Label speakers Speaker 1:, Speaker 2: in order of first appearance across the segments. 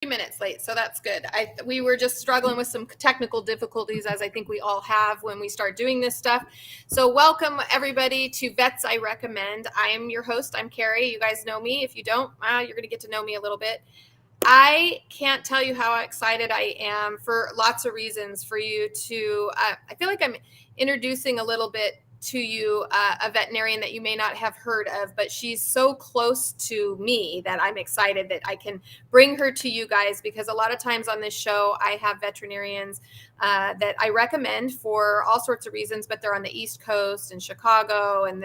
Speaker 1: Minutes late, so that's good. We were just struggling with some technical difficulties, as I think we all have when we start doing this stuff. So welcome everybody to Vets I Recommend. I am your host. I'm Carrie. You guys know me. If you don't, you're going to get to know me a little bit. I can't tell you how excited I am for lots of reasons for you to, I feel like I'm introducing a little bit to you a veterinarian that you may not have heard of, but she's so close to me that I'm excited that I can bring her to you guys, because a lot of times on this show, I have veterinarians that I recommend for all sorts of reasons, but they're on the East Coast and Chicago, and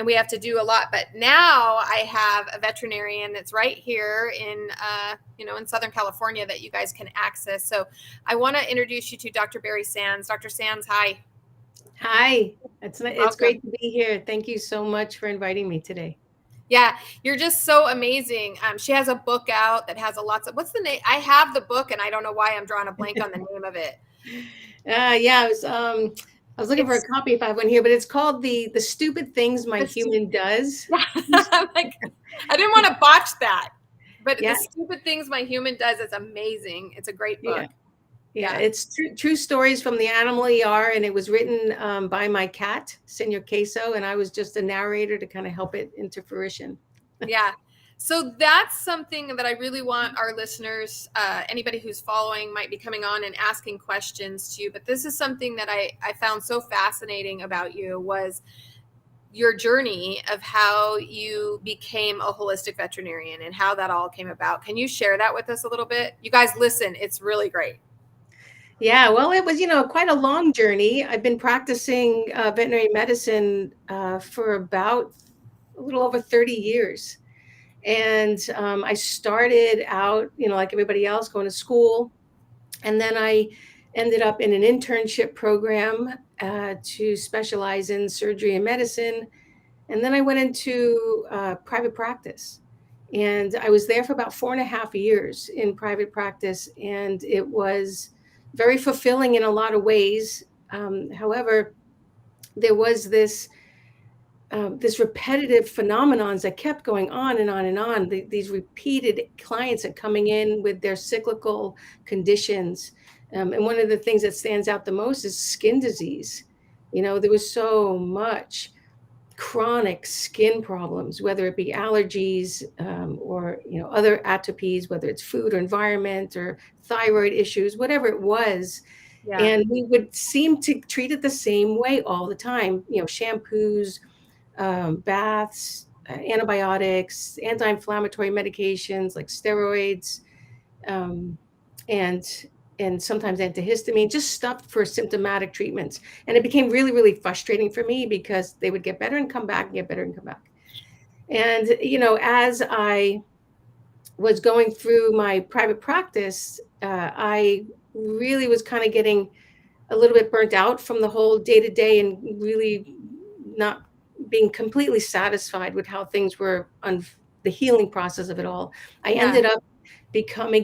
Speaker 1: we have to do a lot. But now I have a veterinarian that's right here in in Southern California that you guys can access. So I want to introduce you to Dr. Barry Sands. Dr. Sands, hi.
Speaker 2: Hi, it's great to be here. Thank you so much for inviting me today.
Speaker 1: Yeah, you're just so amazing. She has a book out that has what's the name? I have the book and I don't know why I'm drawing a blank on the name of it.
Speaker 2: Yeah, I was looking for a copy if I have one here, but it's called the Stupid Things My Human Does.
Speaker 1: Like, I didn't want to botch that, but
Speaker 2: Yeah.
Speaker 1: The Stupid Things My Human Does is amazing. It's a great book.
Speaker 2: Yeah, it's true stories from the animal ER, and it was written by my cat, Senor Queso, and I was just a narrator to kind of help it into fruition.
Speaker 1: Yeah. So that's something that I really want our listeners, anybody who's following might be coming on and asking questions to you. But this is something that I found so fascinating about you, was your journey of how you became a holistic veterinarian and how that all came about. Can you share that with us a little bit? You guys listen, it's really great.
Speaker 2: Yeah, well, it was, quite a long journey. I've been practicing veterinary medicine for about a little over 30 years. And I started out, like everybody else, going to school. And then I ended up in an internship program to specialize in surgery and medicine. And then I went into private practice. And I was there for about 4.5 years in private practice. And it was very fulfilling in a lot of ways. However, there was this repetitive phenomenons that kept going on and on and on. These repeated clients that coming in with their cyclical conditions. And one of the things that stands out the most is skin disease. There was so much chronic skin problems, whether it be allergies or other atopies, whether it's food or environment or thyroid issues, whatever it was.
Speaker 1: Yeah.
Speaker 2: And we would seem to treat it the same way all the time. Shampoos, baths, antibiotics, anti-inflammatory medications like steroids, and sometimes antihistamine, just stuff for symptomatic treatments. And it became really, really frustrating for me because they would get better and come back and get better and come back. And, as I was going through my private practice, I really was kind of getting a little bit burnt out from the whole day to day and really not being completely satisfied with how things were on the healing process of it all. I ended up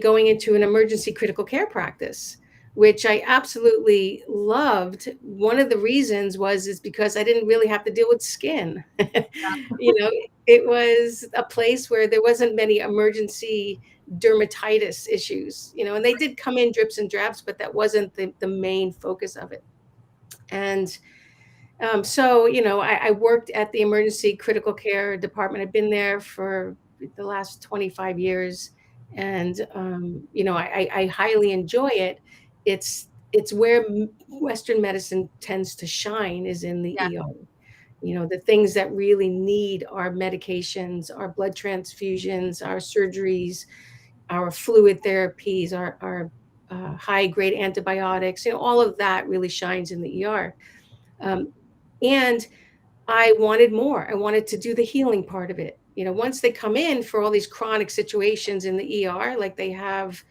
Speaker 2: going into an emergency critical care practice, which I absolutely loved. One of the reasons is because I didn't really have to deal with skin. It was a place where there wasn't many emergency dermatitis issues, and they did come in drips and drabs, but that wasn't the main focus of it. And so, I worked at the emergency critical care department. I've been there for the last 25 years. And, I highly enjoy it. It's where Western medicine tends to shine, is in the ER. The things that really need our medications, our blood transfusions, our surgeries, our fluid therapies, our high grade antibiotics, all of that really shines in the ER. And I wanted more. I wanted to do the healing part of it. Once they come in for all these chronic situations in the ER, like they have,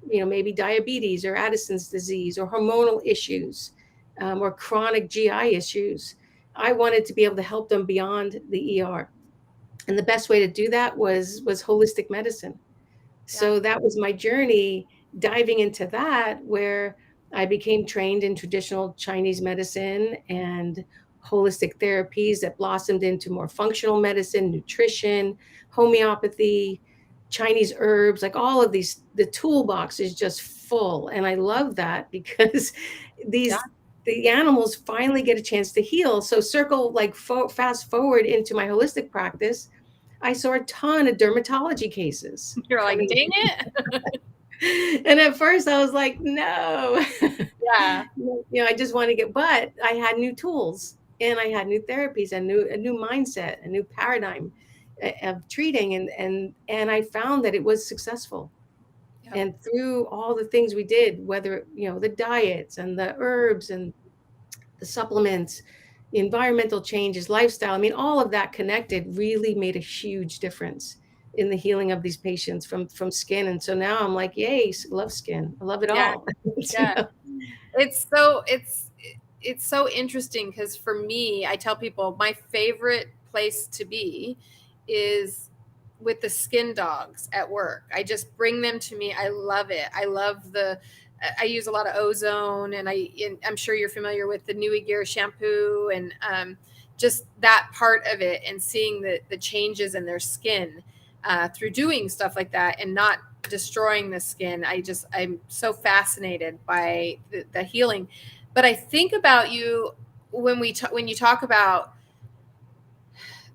Speaker 2: maybe diabetes or Addison's disease or hormonal issues, or chronic GI issues, I wanted to be able to help them beyond the ER. And the best way to do that was holistic medicine. So that was my journey, diving into that, where I became trained in traditional Chinese medicine and holistic therapies that blossomed into more functional medicine, nutrition, homeopathy, Chinese herbs, like all of these, the toolbox is just full. And I love that because
Speaker 1: Yeah.
Speaker 2: these, the animals finally get a chance to heal. So circle like fast forward into my holistic practice, I saw a ton of dermatology cases
Speaker 1: You're like,
Speaker 2: coming.
Speaker 1: dang it.
Speaker 2: And at first I was like, no,
Speaker 1: Yeah.
Speaker 2: I just want to get, but I had new tools and I had new therapies, a new mindset, a new paradigm of treating. And I found that it was successful.
Speaker 1: Yep.
Speaker 2: And through all the things we did, whether, the diets and the herbs and the supplements, the environmental changes, lifestyle, I mean, all of that connected really made a huge difference in the healing of these patients from skin. And so now I'm like, yay, love skin. I love it
Speaker 1: Yeah.
Speaker 2: all.
Speaker 1: Yeah. It's so interesting because for me, I tell people my favorite place to be is with the skin dogs at work. I just bring them to me. I love it. I use a lot of ozone, and I'm sure you're familiar with the Nui Gear shampoo, and just that part of it, and seeing the changes in their skin through doing stuff like that and not destroying the skin. I'm so fascinated by the healing. But I think about you when when you talk about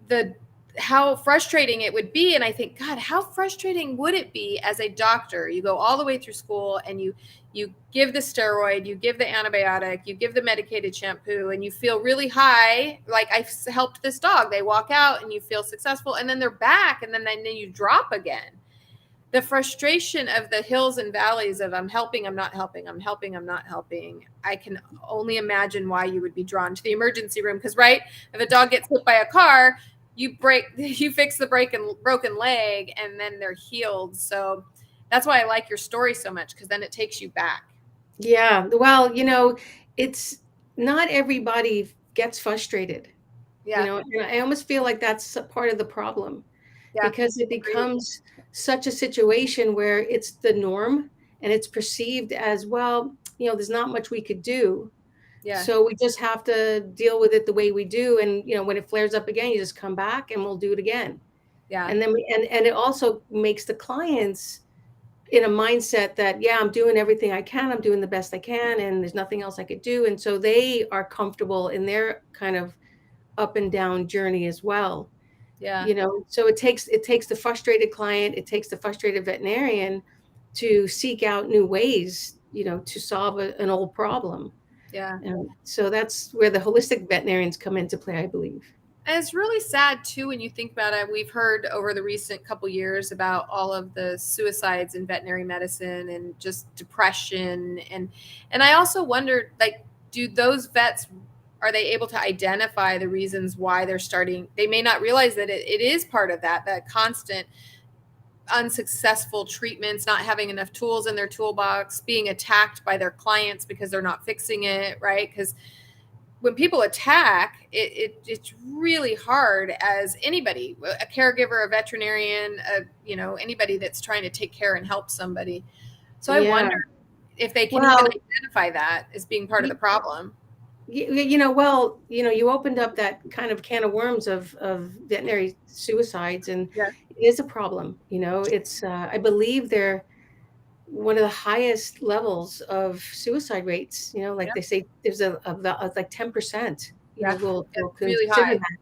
Speaker 1: the how frustrating it would be, and I think, God, how frustrating would it be as a doctor? You go all the way through school and you give the steroid, you give the antibiotic, you give the medicated shampoo, and you feel really high, like I helped this dog. They walk out and you feel successful, and then they're back, and then you drop again. The frustration of the hills and valleys of I'm helping, I'm not helping, I'm helping, I'm not helping. I can only imagine why you would be drawn to the emergency room. Because, right, if a dog gets hit by a car, you fix the broken leg, and then they're healed. So that's why I like your story so much, because then it takes you back.
Speaker 2: Yeah. Well, it's not everybody gets frustrated.
Speaker 1: Yeah.
Speaker 2: And I almost feel like that's a part of the problem,
Speaker 1: Yeah.
Speaker 2: because it
Speaker 1: Agreed.
Speaker 2: becomes such a situation where it's the norm and it's perceived as, well, there's not much we could do.
Speaker 1: Yeah.
Speaker 2: So we just have to deal with it the way we do. And, when it flares up again, you just come back and we'll do it again.
Speaker 1: Yeah.
Speaker 2: And then and it also makes the clients in a mindset that, yeah, I'm doing everything I can. I'm doing the best I can. And there's nothing else I could do. And so they are comfortable in their kind of up and down journey as well.
Speaker 1: Yeah.
Speaker 2: So it takes the frustrated client, it takes the frustrated veterinarian to seek out new ways, to solve an old problem.
Speaker 1: Yeah.
Speaker 2: And so that's where the holistic veterinarians come into play, I believe.
Speaker 1: And it's really sad too when you think about it. We've heard over the recent couple years about all of the suicides in veterinary medicine and just depression, and I also wondered, like, do those vets, are they able to identify the reasons why they're starting? They may not realize that it is part of that constant unsuccessful treatments, not having enough tools in their toolbox, being attacked by their clients because they're not fixing it, right? Because when people attack, it's really hard as anybody, a caregiver, a veterinarian, anybody that's trying to take care and help somebody. So I
Speaker 2: Yeah.
Speaker 1: wonder if they can even
Speaker 2: Well,
Speaker 1: identify that as being part of the problem.
Speaker 2: you opened up that kind of can of worms of veterinary suicides, and
Speaker 1: Yeah.
Speaker 2: it is a problem. It's I believe they're one of the highest levels of suicide rates. Like
Speaker 1: Yeah.
Speaker 2: they say, there's a like 10%.
Speaker 1: Yeah.
Speaker 2: Will
Speaker 1: It's really
Speaker 2: consider
Speaker 1: high.
Speaker 2: that.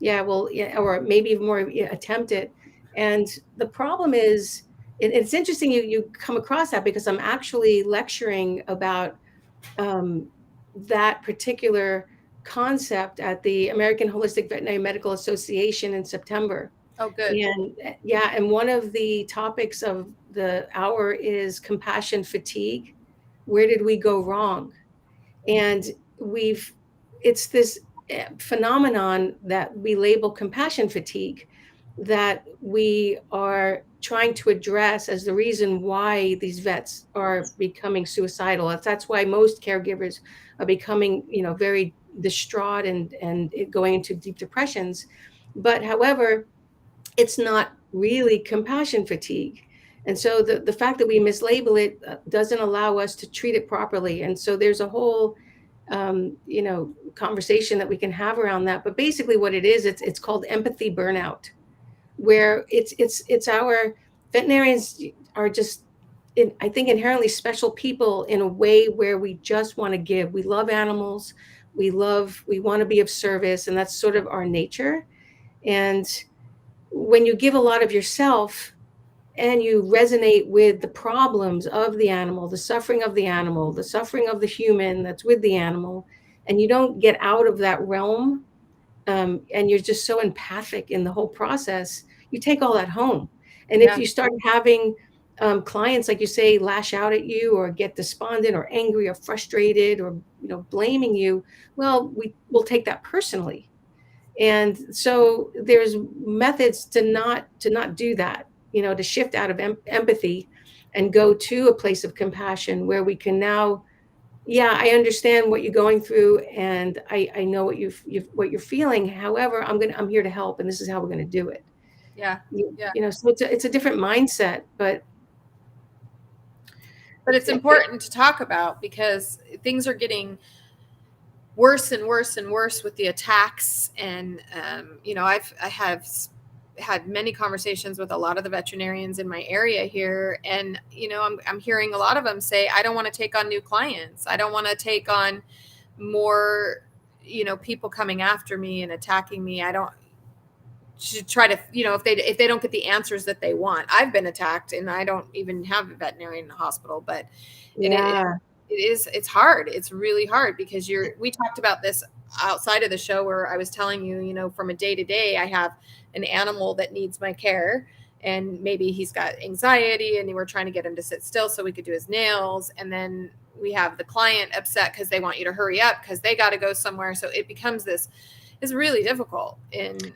Speaker 2: Yeah, well, yeah, or maybe even more, attempt it. And the problem is, it's interesting you come across that, because I'm actually lecturing about that particular concept at the American Holistic Veterinary Medical Association in September.
Speaker 1: Oh, good.
Speaker 2: And yeah, and one of the topics of the hour is compassion fatigue. Where did we go wrong? And it's this phenomenon that we label compassion fatigue, that we are trying to address as the reason why these vets are becoming suicidal. That's why most caregivers are becoming, very distraught and going into deep depressions. But however, it's not really compassion fatigue. And so the fact that we mislabel it doesn't allow us to treat it properly. And so there's a whole conversation that we can have around that. But basically what it is, it's called empathy burnout, where it's our veterinarians are just, I think, inherently special people in a way where we just want to give. We love animals. We want to be of service, and that's sort of our nature. And when you give a lot of yourself and you resonate with the problems of the animal, the suffering of the animal, the suffering of the human that's with the animal, and you don't get out of that realm, and you're just so empathic in the whole process, you take all that home. And if
Speaker 1: Yeah.
Speaker 2: you start having clients, like you say, lash out at you or get despondent or angry or frustrated or blaming you, well, we'll take that personally. And so there's methods to not do that, to shift out of empathy and go to a place of compassion where we can now, yeah, I understand what you're going through, and I know what you're feeling. However, I'm here to help, and this is how we're going to do it.
Speaker 1: Yeah. Yeah.
Speaker 2: So it's a different mindset, but
Speaker 1: But it's important to talk about because things are getting worse and worse and worse with the attacks. And, I have had many conversations with a lot of the veterinarians in my area here. And, I'm hearing a lot of them say, I don't want to take on new clients. I don't want to take on more, people coming after me and attacking me. I don't to try to, if they don't get the answers that they want. I've been attacked and I don't even have a veterinarian in the hospital, but
Speaker 2: yeah,
Speaker 1: it's hard. It's really hard because we talked about this outside of the show where I was telling you, from a day to day, I have an animal that needs my care and maybe he's got anxiety and we're trying to get him to sit still so we could do his nails. And then we have the client upset because they want you to hurry up because they got to go somewhere. So it becomes this is really difficult. And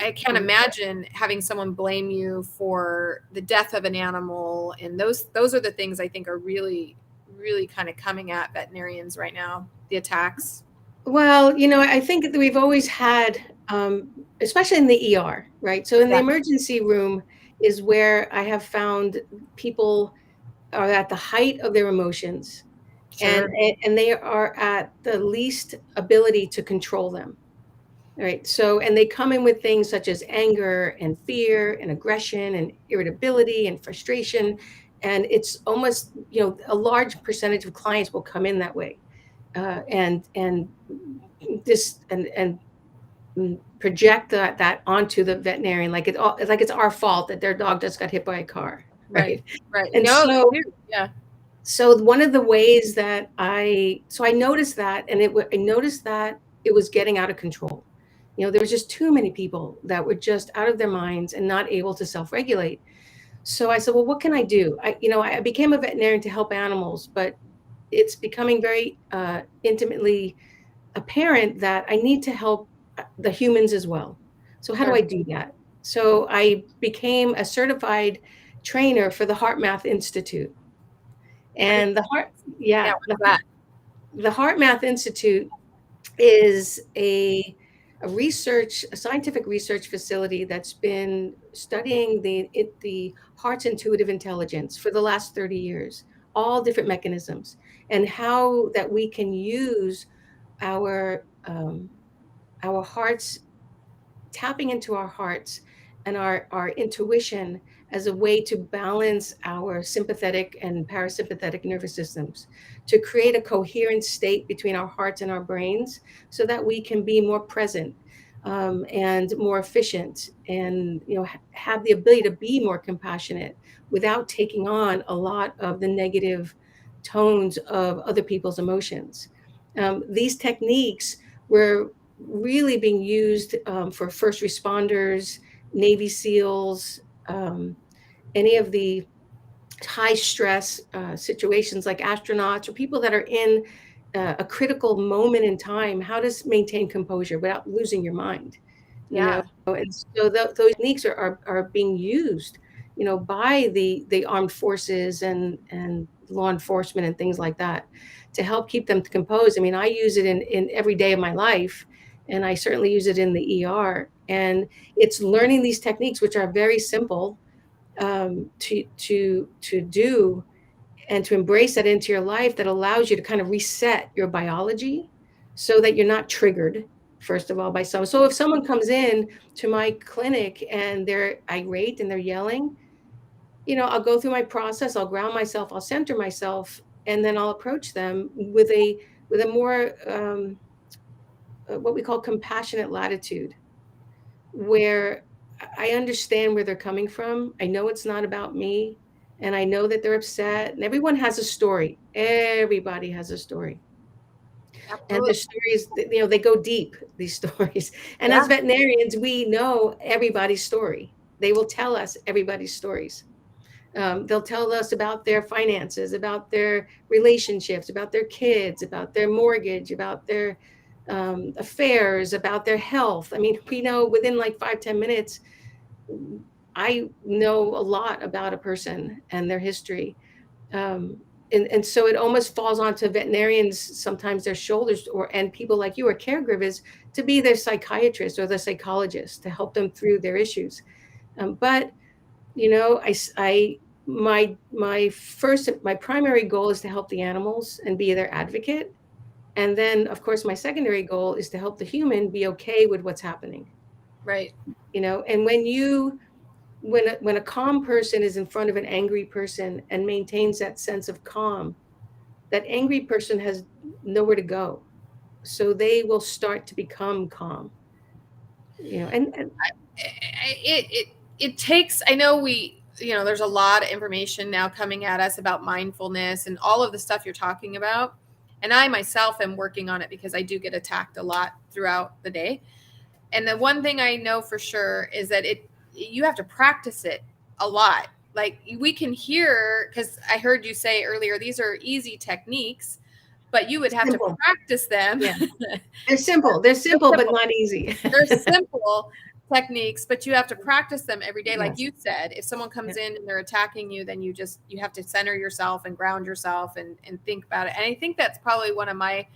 Speaker 1: I can't imagine having someone blame you for the death of an animal. And those are the things I think are really, really kind of coming at veterinarians right now, the attacks.
Speaker 2: well, I think that we've always had, especially in the ER, right? So in the
Speaker 1: Yeah.
Speaker 2: emergency room is where I have found people are at the height of their emotions, and
Speaker 1: Sure.
Speaker 2: and they are at the least ability to control them. All right. So, and they come in with things such as anger and fear and aggression and irritability and frustration. And it's almost, a large percentage of clients will come in that way. And this and project that onto the veterinarian, like it's our fault that their dog just got hit by a car.
Speaker 1: Right.
Speaker 2: Right.
Speaker 1: Right.
Speaker 2: And
Speaker 1: No,
Speaker 2: so
Speaker 1: they do. Yeah.
Speaker 2: so one of the ways that I noticed that, and I noticed that it was getting out of control. There was just too many people that were just out of their minds and not able to self-regulate. So I said, well, what can I do? I became a veterinarian to help animals, but it's becoming very intimately apparent that I need to help the humans as well. So how do
Speaker 1: Sure.
Speaker 2: I do that? So I became a certified trainer for the HeartMath Institute.
Speaker 1: What is,
Speaker 2: And
Speaker 1: yeah,
Speaker 2: yeah,
Speaker 1: what's that?
Speaker 2: the HeartMath Institute is a scientific research facility that's been studying the heart's intuitive intelligence for the last 30 years, all different mechanisms, and how that we can use our hearts, tapping into our hearts and our intuition as a way to balance our sympathetic and parasympathetic nervous systems, to create a coherent state between our hearts and our brains so that we can be more present, and more efficient, and have the ability to be more compassionate without taking on a lot of the negative tones of other people's emotions. These techniques were really being used, for first responders, Navy SEALs, any of the high stress situations like astronauts or people that are in a critical moment in time, how to maintain composure without losing your mind.
Speaker 1: Yeah.
Speaker 2: And so those techniques are being used, by the armed forces and law enforcement and things like that, to help keep them composed. I mean, I use it in every day of my life, and I certainly use it in the ER. And it's learning these techniques, which are very simple, to do, and to embrace that into your life, that allows you to kind of reset your biology so that you're not triggered, first of all, by someone. So if someone comes in to my clinic and they're irate and they're yelling, I'll go through my process, I'll ground myself, I'll center myself, and then I'll approach them with a more what we call compassionate latitude, where I understand where they're coming from. I know it's not about me, and I know that they're upset. And everyone has a story. Everybody has a story, and the
Speaker 1: Absolutely.
Speaker 2: stories, they go deep. These stories, and as
Speaker 1: Yeah.
Speaker 2: veterinarians, we know everybody's story. They will tell us everybody's stories. They'll tell us about their finances, about their relationships, about their kids, about their mortgage, about their affairs, about their health. I mean, we know within like 5-10 minutes, I know a lot about a person and their history. And so it almost falls onto veterinarians, sometimes their shoulders, and people like you are caregivers, to be their psychiatrist or the psychologist to help them through their issues. But I my primary goal is to help the animals and be their advocate. And then, of course, my secondary goal is to help the human be okay with what's happening.
Speaker 1: Right.
Speaker 2: And when a calm person is in front of an angry person and maintains that sense of calm, that angry person has nowhere to go. So they will start to become calm. And
Speaker 1: It takes, I know there's a lot of information now coming at us about mindfulness and all of the stuff you're talking about. And I myself am working on it because I do get attacked a lot throughout the day. And the one thing I know for sure is that you have to practice it a lot. Like we can hear, because I heard you say earlier, these are easy techniques, but you would have to
Speaker 2: simple.
Speaker 1: practice them.
Speaker 2: Yeah. They're simple. They're simple, but not easy.
Speaker 1: They're simple techniques, but you have to practice them every day. Like
Speaker 2: Yes.
Speaker 1: you said, if someone comes
Speaker 2: Yeah.
Speaker 1: in and they're attacking you, then you have to center yourself and ground yourself and think about it. And I think that's probably one of my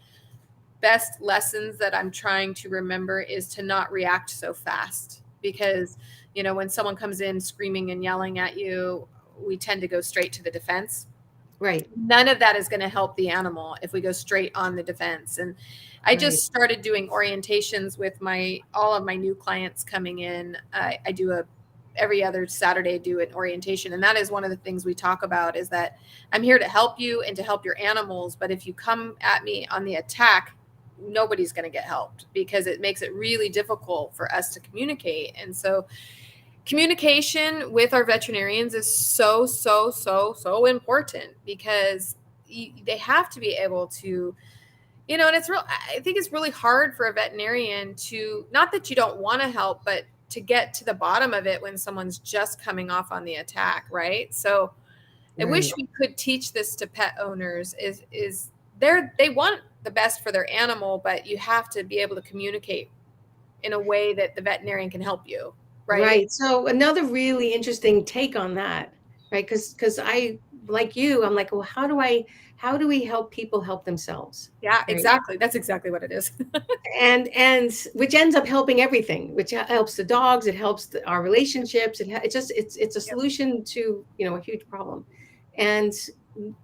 Speaker 1: best lessons that I'm trying to remember is to not react so fast, because, when someone comes in screaming and yelling at you, we tend to go straight to the defense.
Speaker 2: Right.
Speaker 1: None of that is going to help the animal if we go straight on the defense. And I just
Speaker 2: Right.
Speaker 1: started doing orientations with all of my new clients coming in. I do every other Saturday do an orientation. And that is one of the things we talk about, is that I'm here to help you and to help your animals. But if you come at me on the attack, nobody's going to get helped, because it makes it really difficult for us to communicate. And so communication with our veterinarians is so, so, so, so important, because they have to be able to, and I think it's really hard for a veterinarian to, not that you don't want to help, but to get to the bottom of it when someone's just coming off on the attack. Right. So I wish we could teach this to pet owners, is they want the best for their animal, but you have to be able to communicate in a way that the veterinarian can help you. Right.
Speaker 2: Right. So another really interesting take on that, right? Because I, like you, I'm like, well, how do we help people help themselves?
Speaker 1: Yeah,
Speaker 2: Right.
Speaker 1: exactly. That's exactly what it is.
Speaker 2: And which ends up helping everything, which helps the dogs, it helps our relationships. It's a solution to, a huge problem. And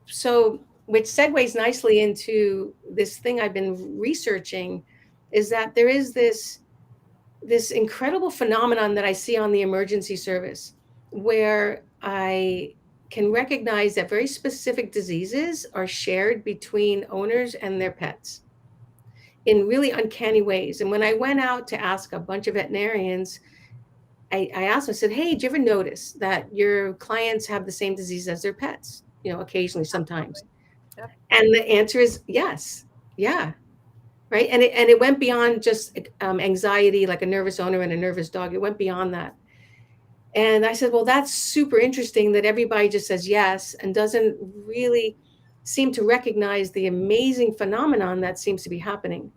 Speaker 2: so, which segues nicely into this thing I've been researching, is that there is this incredible phenomenon that I see on the emergency service, where I can recognize that very specific diseases are shared between owners and their pets in really uncanny ways. And when I went out to ask a bunch of veterinarians, I asked them, I said, hey, do you ever notice that your clients have the same disease as their pets? Occasionally, sometimes.
Speaker 1: Yep.
Speaker 2: And the answer is yes. Yeah. Right. And it went beyond just anxiety, like a nervous owner and a nervous dog. It went beyond that. And I said, well, that's super interesting that everybody just says yes and doesn't really seem to recognize the amazing phenomenon that seems to be happening.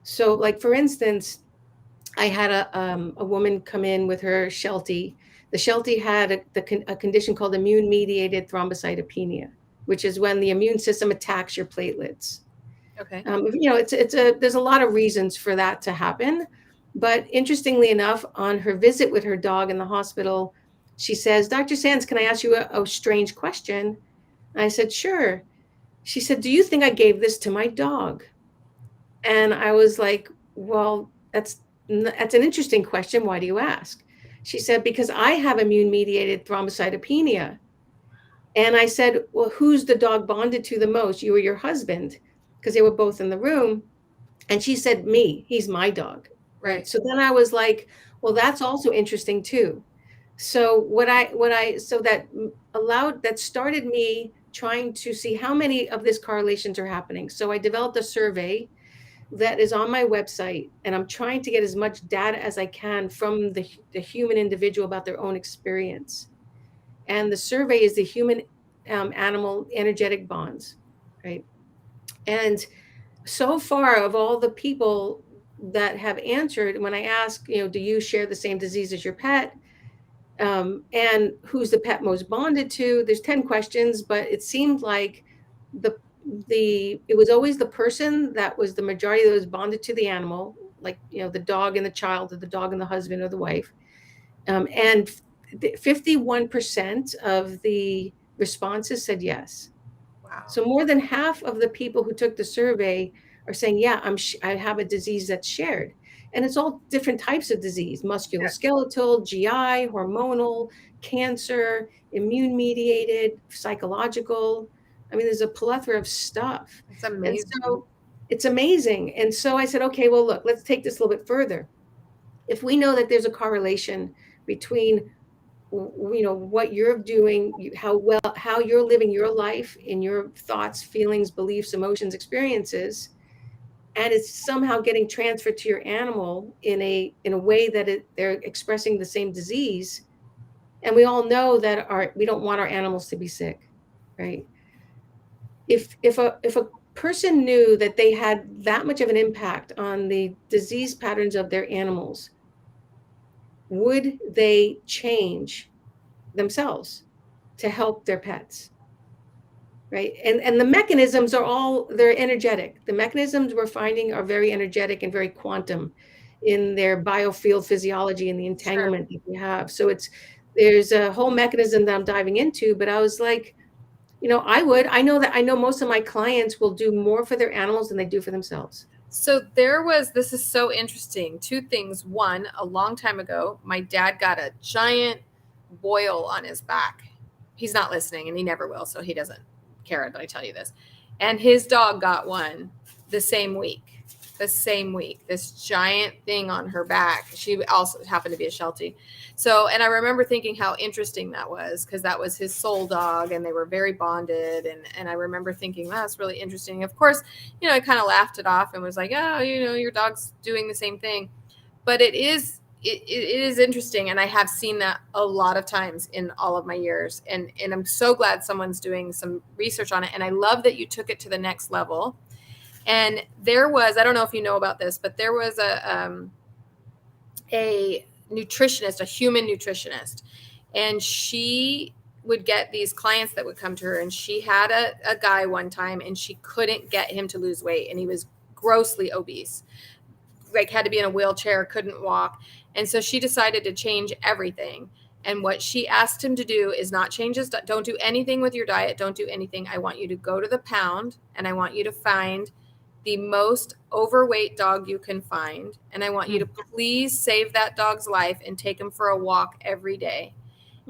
Speaker 2: So, like, for instance, I had a woman come in with her Sheltie. The Sheltie had a condition called immune-mediated thrombocytopenia, which is when the immune system attacks your platelets.
Speaker 1: Okay.
Speaker 2: There's a lot of reasons for that to happen. But interestingly enough, on her visit with her dog in the hospital, she says, Dr. Sands, can I ask you a strange question? And I said, sure. She said, do you think I gave this to my dog? And I was like, well, that's an interesting question. Why do you ask? She said, because I have immune-mediated thrombocytopenia. And I said, well, who's the dog bonded to the most? You or your husband? Because they were both in the room. And she said, me, he's my dog. Right. So then I was like, well, that's also interesting too. So so that started me trying to see how many of these correlations are happening. So I developed a survey that is on my website, and I'm trying to get as much data as I can from the human individual about their own experience. And the survey is the human animal energetic bonds, right? And so far, of all the people that have answered, when I ask, do you share the same disease as your pet? And who's the pet most bonded to? There's 10 questions, but it seemed like the it was always the person that was the majority that was bonded to the animal, like the dog and the child, or the dog and the husband or the wife. And 51% of the responses said yes.
Speaker 1: Wow.
Speaker 2: So more than half of the people who took the survey are saying, yeah, I have a disease that's shared. And it's all different types of disease: musculoskeletal, GI, hormonal, cancer, immune mediated, psychological. I mean, there's a plethora of stuff.
Speaker 1: It's
Speaker 2: And
Speaker 1: amazing.
Speaker 2: so it's amazing. And so I said, okay, well, look, let's take this a little bit further. If we know that there's a correlation between what you're doing, how you're living your life in your thoughts, feelings, beliefs, emotions, experiences, and it's somehow getting transferred to your animal in a way that they're expressing the same disease. And we all know that we don't want our animals to be sick, right? If a person knew that they had that much of an impact on the disease patterns of their animals, would they change themselves to help their pets? Right. And the mechanisms they're energetic. The mechanisms we're finding are very energetic and very quantum in their biofield physiology and the entanglement that we have. So there's a whole mechanism that I'm diving into, but I was like, I know most of my clients will do more for their animals than they do for themselves.
Speaker 1: So this is so interesting. Two things. One, a long time ago, my dad got a giant boil on his back. He's not listening and he never will, so he doesn't care that I tell you this. And his dog got one the same week. This giant thing on her back. She also happened to be a Sheltie. So, and I remember thinking how interesting that was, because that was his soul dog and they were very bonded. And I remember thinking, that's really interesting. Of course, I kind of laughed it off and was like, oh, your dog's doing the same thing. But it is interesting. And I have seen that a lot of times in all of my years. And I'm so glad someone's doing some research on it. And I love that you took it to the next level. And I don't know if you know about this, but there was a nutritionist, a human nutritionist, and she would get these clients that would come to her, and she had a guy one time and she couldn't get him to lose weight, and he was grossly obese, like had to be in a wheelchair, couldn't walk. And so she decided to change everything. And what she asked him to do is not change his diet. Don't do anything with your diet. Don't do anything. I want you to go to the pound and I want you to find the most overweight dog you can find. And I want you to please save that dog's life and take him for a walk every day.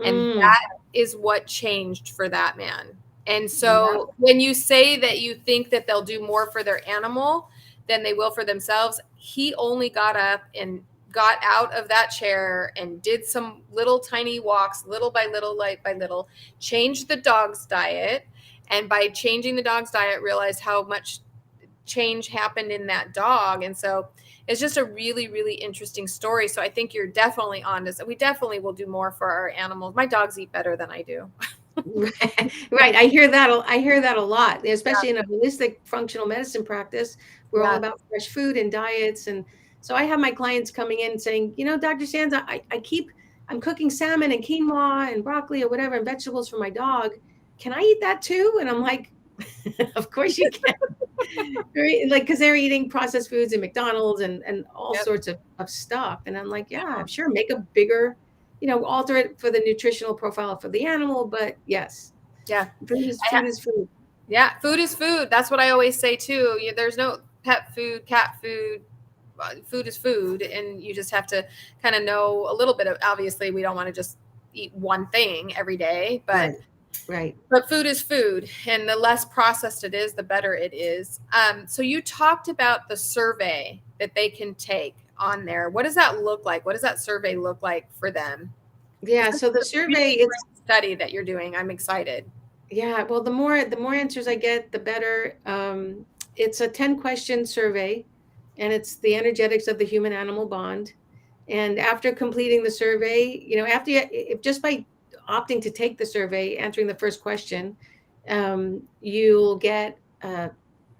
Speaker 1: And that is what changed for that man. And so when you say that you think that they'll do more for their animal than they will for themselves, he only got up and got out of that chair and did some little tiny walks, little by little, light by little, changed the dog's diet. And by changing the dog's diet, realized how much change happened in that dog. And so it's just a really, really interesting story. So I think you're definitely on this. We definitely will do more for our animals. My dogs eat better than I do.
Speaker 2: Right. I hear that a lot, especially in a holistic functional medicine practice. We're all about fresh food and diets. And so I have my clients coming in saying, Dr. Sands, I'm cooking salmon and quinoa and broccoli or whatever and vegetables for my dog. Can I eat that too? And I'm like, of course you can. Like, because they're eating processed foods and McDonald's and all sorts of stuff. And I'm like, yeah, sure, make a bigger, alter it for the nutritional profile for the animal. But yes.
Speaker 1: Yeah.
Speaker 2: Food is food.
Speaker 1: Yeah. Food is food. That's what I always say too. There's no pet food, cat food. Food is food. And you just have to kind of know a little bit of, obviously we don't want to just eat one thing every day, but
Speaker 2: Right.
Speaker 1: But food is food, and the less processed it is, the better it is. So you talked about the survey that they can take on there. What does that look like? What does that survey look like for them?
Speaker 2: Yeah.
Speaker 1: Because this
Speaker 2: So the
Speaker 1: is a
Speaker 2: survey,
Speaker 1: really
Speaker 2: it's
Speaker 1: great study that you're doing. I'm excited.
Speaker 2: yeah. Well, the more answers I get, the better. It's a 10-question survey, and it's the energetics of the human animal bond. And after completing the survey, after if just by opting to take the survey, answering the first question, you'll get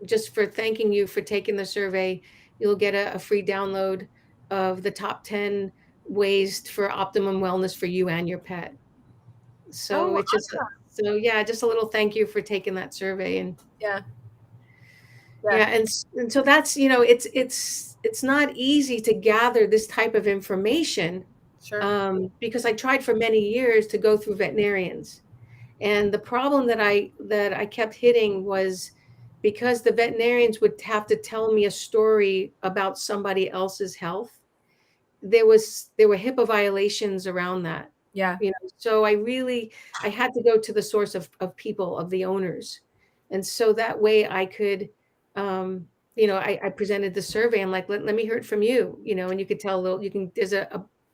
Speaker 2: just for thanking you for taking the survey, you'll get a free download of the top 10 ways for optimum wellness for you and your pet. So
Speaker 1: Oh,
Speaker 2: it's just so yeah, just a little thank you for taking that survey. And
Speaker 1: yeah, yeah,
Speaker 2: yeah, and so that's, it's not easy to gather this type of information,
Speaker 1: sure.
Speaker 2: because I tried for many years to go through veterinarians. And the problem that I kept hitting was because the veterinarians would have to tell me a story about somebody else's health. There were HIPAA violations around that.
Speaker 1: Yeah.
Speaker 2: So I had to go to the source of people, of the owners. And so that way I could, I presented the survey. I'm like, let me hear it from you, and you could tell a little, there's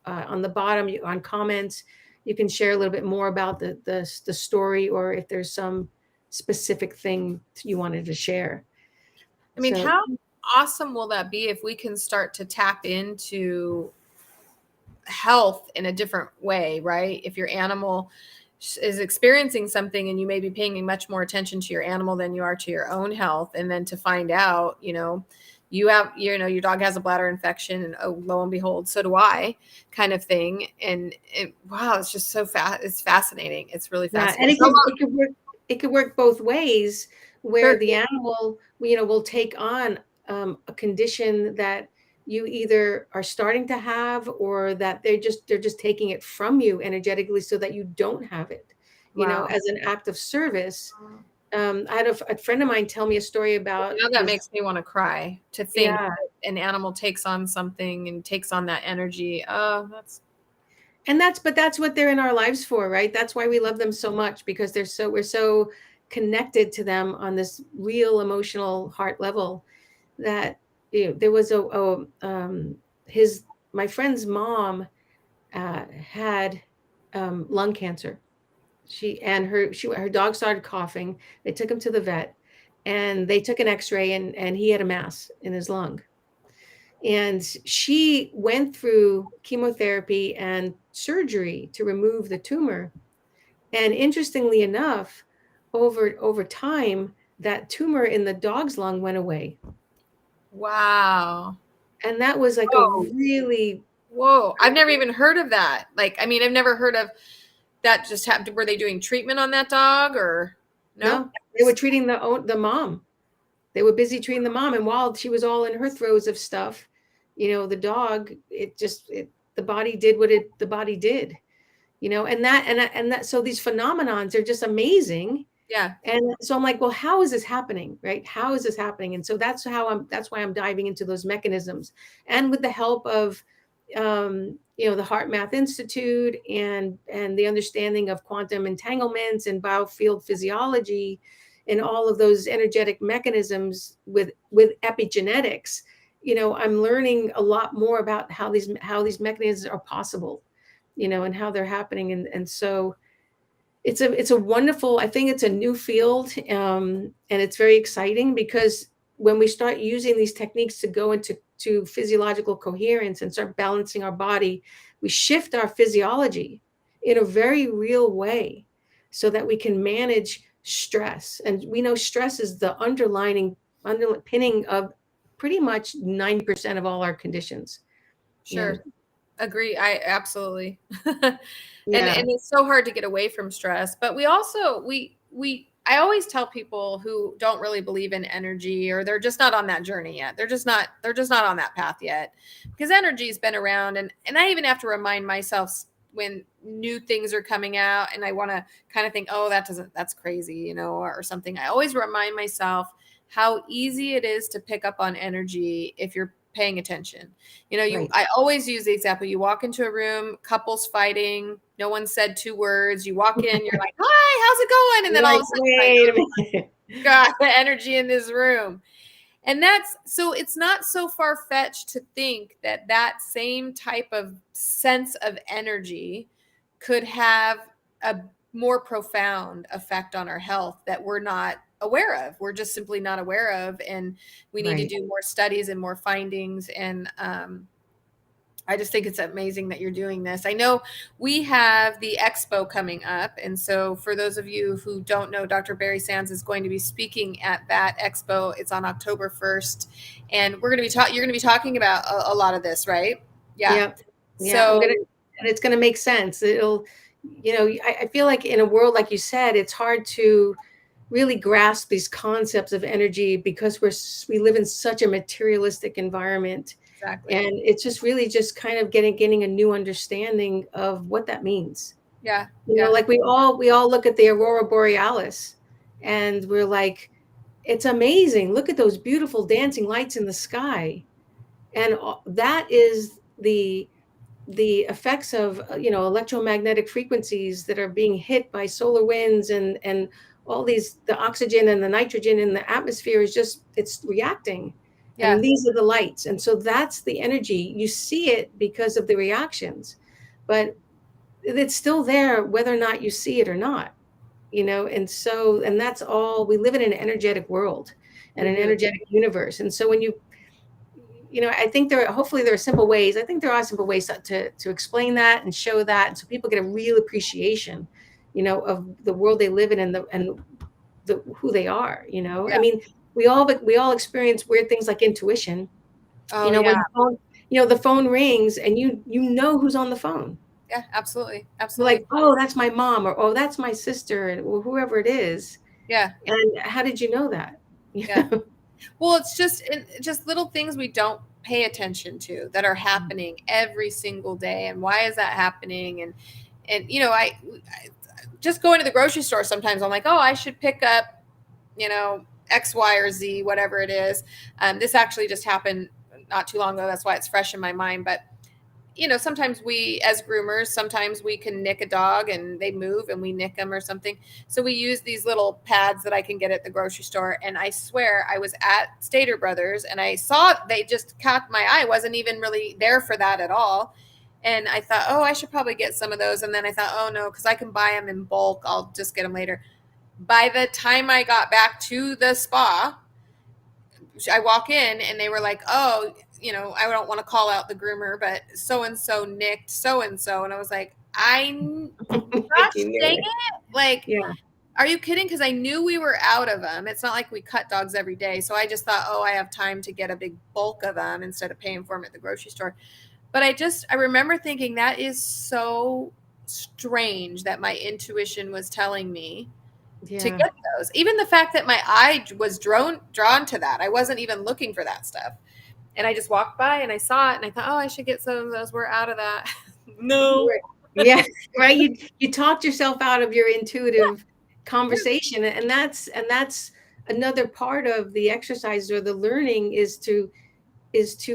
Speaker 2: on the bottom, on comments, you can share a little bit more about the story, or if there's some specific thing you wanted to share.
Speaker 1: I mean,
Speaker 2: So
Speaker 1: how awesome will that be if we can start to tap into health in a different way, right? If your animal is experiencing something and you may be paying much more attention to your animal than you are to your own health, and then to find out, your dog has a bladder infection, and oh, lo and behold, so do I, kind of thing. And wow, it's just so fast. It's fascinating. It's really
Speaker 2: yeah, and
Speaker 1: fascinating. So
Speaker 2: it could work both ways, where
Speaker 1: sure.
Speaker 2: the animal, will take on a condition that you either are starting to have, or that they're just taking it from you energetically so that you don't have it,
Speaker 1: Wow.
Speaker 2: as an act of service. I had a friend of mine tell me a story about
Speaker 1: Now that
Speaker 2: his,
Speaker 1: makes me want to cry, to think
Speaker 2: yeah,
Speaker 1: that an animal takes on something and takes on that energy. Oh, that's
Speaker 2: and that's what they're in our lives for, right? That's why we love them so much, because we're so connected to them on this real emotional heart level. That there was his my friend's mom had lung cancer. Her dog started coughing. They took him to the vet, and they took an X-ray, and he had a mass in his lung. And she went through chemotherapy and surgery to remove the tumor. And interestingly enough, over time, that tumor in the dog's lung went away.
Speaker 1: wow.
Speaker 2: And that was like a
Speaker 1: Whoa.
Speaker 2: really,
Speaker 1: Whoa. I've never even heard of that. Like, I mean, I've never heard of that. Just happened. Were they doing treatment on that dog, or no?
Speaker 2: no, they were treating the mom. They were busy treating the mom. And while she was all in her throes of stuff, the dog, the body did what the body did, and that, so these phenomenons are just amazing.
Speaker 1: Yeah.
Speaker 2: And so I'm like, well, how is this happening? Right? How is this happening? And so that's why I'm diving into those mechanisms. And with the help of, the HeartMath Institute, and the understanding of quantum entanglements and biofield physiology, and all of those energetic mechanisms with epigenetics, I'm learning a lot more about how these mechanisms are possible, and how they're happening. And so it's a wonderful, I think it's a new field, and it's very exciting, because when we start using these techniques to go into physiological coherence and start balancing our body, we shift our physiology in a very real way, so that we can manage stress. And we know stress is the underpinning of pretty much 90% of all our conditions. you know
Speaker 1: Sure. Agree. I absolutely. and
Speaker 2: yeah,
Speaker 1: it's so hard to get away from stress, but we also we I always tell people who don't really believe in energy, or they're just not on that journey yet. They're just not on that path yet, because energy's been around, and I even have to remind myself when new things are coming out and I want to kind of think, "Oh, that's crazy," or something. I always remind myself how easy it is to pick up on energy if you're paying attention.
Speaker 2: Right.
Speaker 1: I always use the example. You walk into a room, couples fighting, no one said 2 words. You walk in, you're like, hi, how's it going? And then all of a sudden,
Speaker 2: Wait a minute.
Speaker 1: God, the energy in this room. And it's not so far-fetched to think that same type of sense of energy could have a more profound effect on our health that we're not aware of. We're just simply not aware of. And we need to do more studies and more findings. And I just think it's amazing that you're doing this. I know we have the expo coming up. And so for those of you who don't know, Dr. Barry Sands is going to be speaking at that expo. It's on October 1st. And you're going to be talking about a lot of this, right?
Speaker 2: Yeah.
Speaker 1: So
Speaker 2: and it's going to make sense. It'll, I feel like in a world, like you said, it's hard to really grasp these concepts of energy because we live in such a materialistic environment.
Speaker 1: exactly.
Speaker 2: And it's just really just kind of getting a new understanding of what that means.
Speaker 1: Yeah.
Speaker 2: Like we all look at the aurora borealis and we're like, it's amazing. Look at those beautiful dancing lights in the sky. And that is the effects of electromagnetic frequencies that are being hit by solar winds and all these, the oxygen and the nitrogen in the atmosphere it's reacting. And these are the lights. And so that's the energy. You see it because of the reactions, but it's still there whether or not you see it or not. And that's all. We live in an energetic world and an energetic universe. And so when I think hopefully there are simple ways. I think there are simple ways to explain that and show that, and so people get a real appreciation, of the world they live in and who they are. I mean, we all experience weird things like intuition. When the phone rings and you know who's on the phone.
Speaker 1: Yeah, absolutely.
Speaker 2: Like, oh, that's my mom, or oh, that's my sister, or whoever it is.
Speaker 1: Yeah.
Speaker 2: And how did you know that?
Speaker 1: Yeah. Well, it's just little things we don't pay attention to that are happening every single day. And why is that happening? And I just going to the grocery store sometimes I'm like, oh, I should pick up, X, Y, or Z, whatever it is. This actually just happened not too long ago. That's why it's fresh in my mind. But sometimes we, as groomers, sometimes we can nick a dog and they move and we nick them or something. So we use these little pads that I can get at the grocery store. And I swear I was at Stater Brothers and I saw they just caught my eye. I wasn't even really there for that at all. And I thought, oh, I should probably get some of those. And then I thought, oh, no, because I can buy them in bulk. I'll just get them later. By the time I got back to the spa, I walk in and they were like, oh, I don't want to call out the groomer, but so-and-so nicked so-and-so. And I was like, gosh dang it. Like, are you kidding? Because I knew we were out of them. It's not like we cut dogs every day. So I just thought, oh, I have time to get a big bulk of them instead of paying for them at the grocery store. But I remember thinking that is so strange that my intuition was telling me to get those. Even the fact that my eye was drawn to that. I wasn't even looking for that stuff. And I just walked by and I saw it and I thought, oh, I should get some of those. We're out of that. No.
Speaker 2: Yeah, right. You talked yourself out of your intuitive conversation. And that's another part of the exercise or the learning is to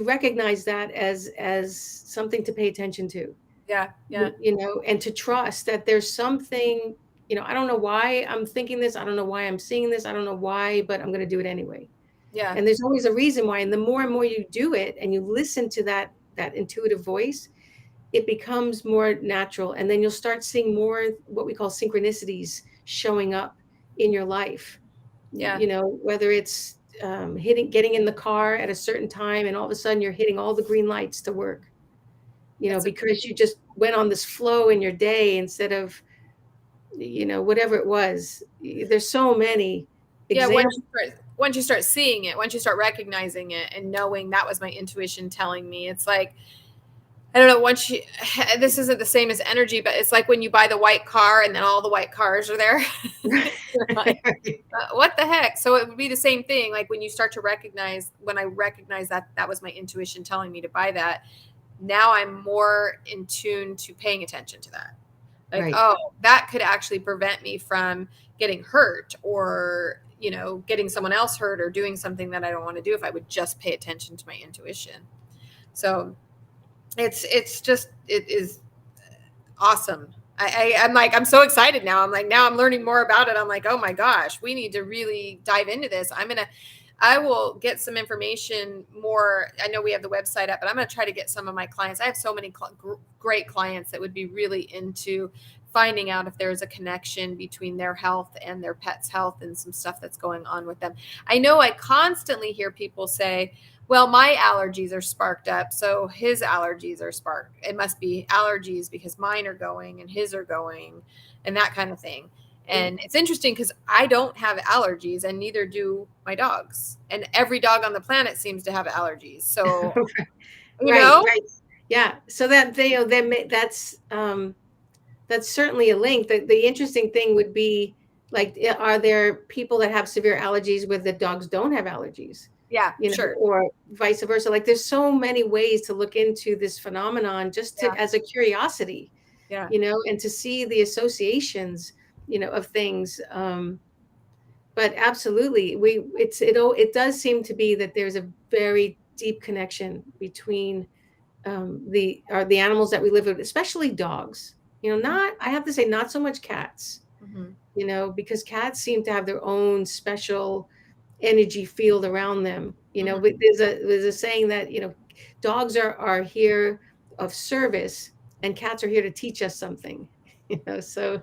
Speaker 2: recognize that as something to pay attention to.
Speaker 1: Yeah.
Speaker 2: And to trust that there's something, I don't know why I'm thinking this. I don't know why I'm seeing this. I don't know why, but I'm going to do it anyway.
Speaker 1: Yeah.
Speaker 2: And there's always a reason why. And the more and more you do it and you listen to that intuitive voice, it becomes more natural. And then you'll start seeing more what we call synchronicities showing up in your life.
Speaker 1: Yeah.
Speaker 2: Whether it's getting in the car at a certain time and all of a sudden you're hitting all the green lights to work, because you just went on this flow in your day instead of, whatever it was. There's so many examples.
Speaker 1: Once you start seeing it, once you start recognizing it and knowing that was my intuition telling me, it's like, I don't know, this isn't the same as energy, but it's like when you buy the white car and then all the white cars are there. Like, what the heck? So it would be the same thing. Like when you start to when I recognize that was my intuition telling me to buy that, now I'm more in tune to paying attention to that. Like, oh, that could actually prevent me from getting hurt or, getting someone else hurt or doing something that I don't want to do if I would just pay attention to my intuition. So it is awesome. I'm like, I'm so excited now. I'm like, now I'm learning more about it. I'm like, oh my gosh, we need to really dive into this. I will get some information more. I know we have the website up, but I'm going to try to get some of my clients. I have so many great clients that would be really into finding out if there's a connection between their health and their pet's health and some stuff that's going on with them. I know I constantly hear people say, well, my allergies are sparked up, so his allergies are sparked. It must be allergies because mine are going and his are going and that kind of thing. And it's interesting because I don't have allergies and neither do my dogs. And every dog on the planet seems to have allergies. So,
Speaker 2: Right. Yeah. So that's certainly a link. The interesting thing would be, like, are there people that have severe allergies where the dogs don't have allergies?
Speaker 1: Yeah, sure.
Speaker 2: Or vice versa. Like, there's so many ways to look into this phenomenon just as a curiosity, and to see the associations, of things. But absolutely, it does seem to be that there's a very deep connection between the animals that we live with, especially dogs. I have to say, not so much cats. Because cats seem to have their own special energy field around them. But there's a saying that dogs are here of service, and cats are here to teach us something. So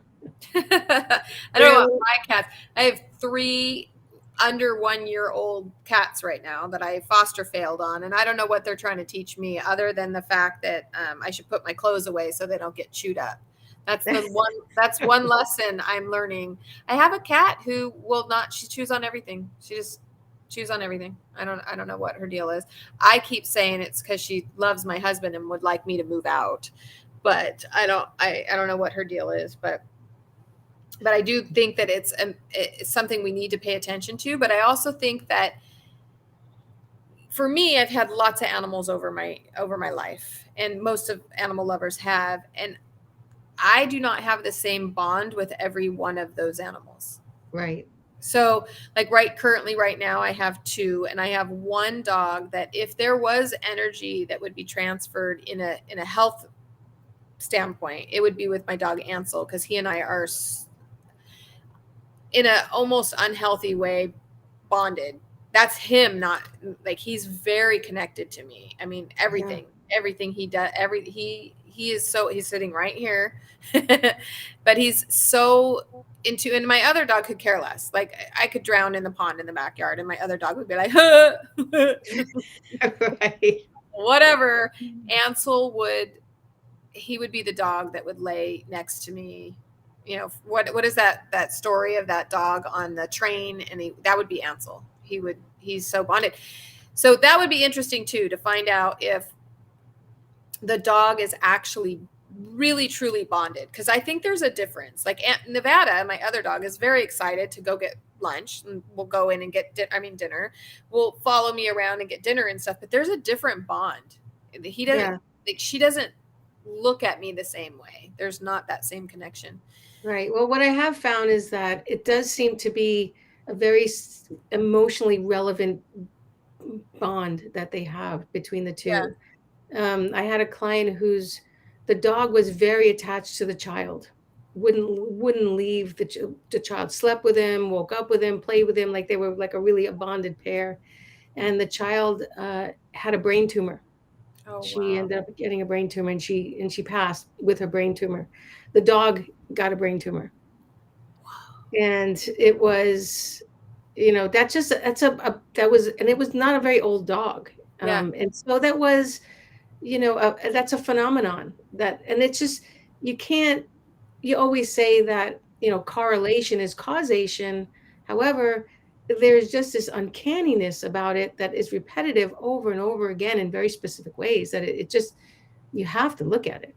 Speaker 1: I don't know about my cats. I have 3 under 1 year old cats right now that I foster failed on, and I don't know what they're trying to teach me other than the fact that I should put my clothes away so they don't get chewed up. That's one lesson I'm learning. I have a cat who will not. She chews on everything. She just chews on everything. I don't know what her deal is. I keep saying it's because she loves my husband and would like me to move out, but I don't know what her deal is. But I do think that it's something we need to pay attention to. But I also think that for me, I've had lots of animals over my life, and most of animal lovers have, and I do not have the same bond with every one of those animals.
Speaker 2: Right.
Speaker 1: So, like currently right now, I have 2, and I have one dog that if there was energy that would be transferred in a health standpoint, it would be with my dog Ansel, because he and I are in a almost unhealthy way bonded. That's him, not like, he's very connected to me. I mean, everything he does, he's sitting right here, but he's so into, and my other dog could care less. Like, I could drown in the pond in the backyard and my other dog would be like,
Speaker 2: right.
Speaker 1: Whatever. Ansel would be the dog that would lay next to me. What is that story of that dog on the train? And that would be Ansel. He's so bonded. So that would be interesting too, to find out if the dog is actually really truly bonded, because I think there's a difference. Like Nevada, my other dog, is very excited to go get lunch, and we'll go in and get dinner. Will follow me around and get dinner and stuff, but there's a different bond. He doesn't like, she doesn't look at me the same way. There's not that same connection.
Speaker 2: Right. Well, what I have found is that it does seem to be a very emotionally relevant bond that they have between the two. I had a client the dog was very attached to the child, wouldn't leave the child, slept with him, woke up with him, played with him, like they were like a really bonded pair. And the child had a brain tumor. She ended up getting a brain tumor, and she passed with her brain tumor. The dog got a brain tumor. And it was, and it was not a very old dog. And so that was, that's a phenomenon and it's just, you always say that, correlation is causation. However, there's just this uncanniness about it that is repetitive over and over again in very specific ways, that it just, you have to look at it.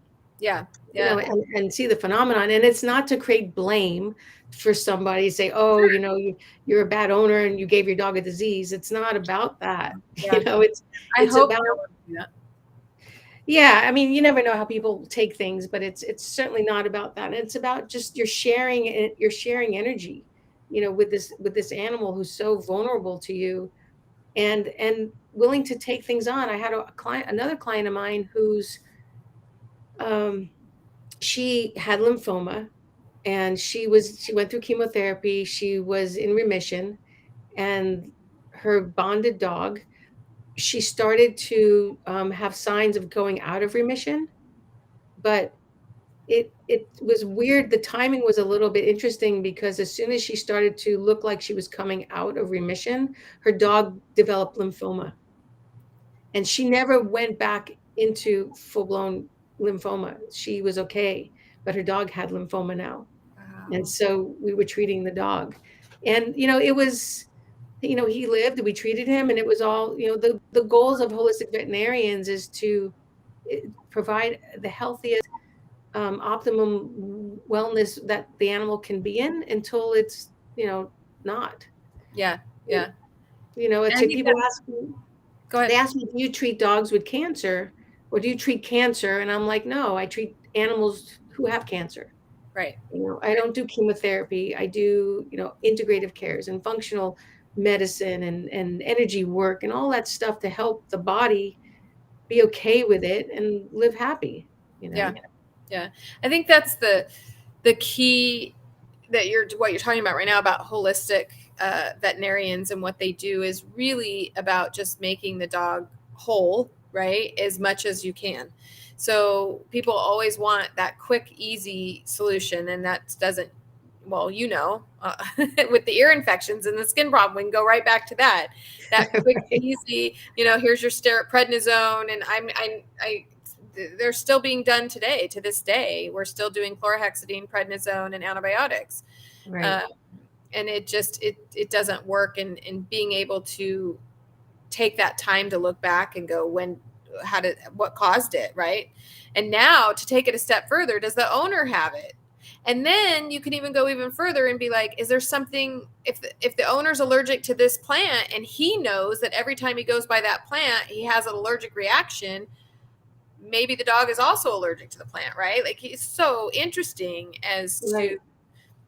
Speaker 2: And see the phenomenon. And it's not to create blame for somebody, say, oh, you're a bad owner and you gave your dog a disease. It's not about that. It's about, I mean, you never know how people take things, but it's certainly not about that. And it's about just you're sharing energy, with this animal who's so vulnerable to you, and willing to take things on. I had another client of mine who's um, she had lymphoma, and she went through chemotherapy. She was in remission, and her bonded dog, she started to have signs of going out of remission, but it was weird. The timing was a little bit interesting, because as soon as she started to look like she was coming out of remission, her dog developed lymphoma, and she never went back into full-blown lymphoma. She was okay, but her dog had lymphoma now. And
Speaker 1: Wow.
Speaker 2: so we were treating the dog, and it was, he lived, we treated him, and it was all, the goals of holistic veterinarians is to provide the healthiest, optimum wellness that the animal can be in until it's, not.
Speaker 1: Yeah. Yeah.
Speaker 2: It's
Speaker 1: And I
Speaker 2: like
Speaker 1: think
Speaker 2: people
Speaker 1: that,
Speaker 2: ask me,
Speaker 1: go
Speaker 2: they
Speaker 1: ahead.
Speaker 2: ask me, do you treat dogs with cancer, or do you treat cancer? And I'm like, no, I treat animals who have cancer.
Speaker 1: Right.
Speaker 2: I don't do chemotherapy. I do, integrative cares and functional medicine and energy work and all that stuff to help the body be okay with it and live happy, you
Speaker 1: Yeah.
Speaker 2: know?
Speaker 1: Yeah. I think that's the key, that what you're talking about right now about holistic veterinarians, and what they do is really about just making the dog whole, right, as much as you can. So people always want that quick, easy solution, and that doesn't, well, with the ear infections and the skin problem, we can go right back to that quick,
Speaker 2: Right.
Speaker 1: easy. Here's your prednisone, and they're still being done today. To this day, we're still doing chlorhexidine, prednisone, and antibiotics.
Speaker 2: Right.
Speaker 1: Uh, and it doesn't work. And being able to take that time to look back and go, what caused it, right? And now to take it a step further, does the owner have it? And then you can even go even further and be like, is there something, if the owner's allergic to this plant, and he knows that every time he goes by that plant he has an allergic reaction, maybe the dog is also allergic to the plant, right? Like, it's so interesting as
Speaker 2: Right.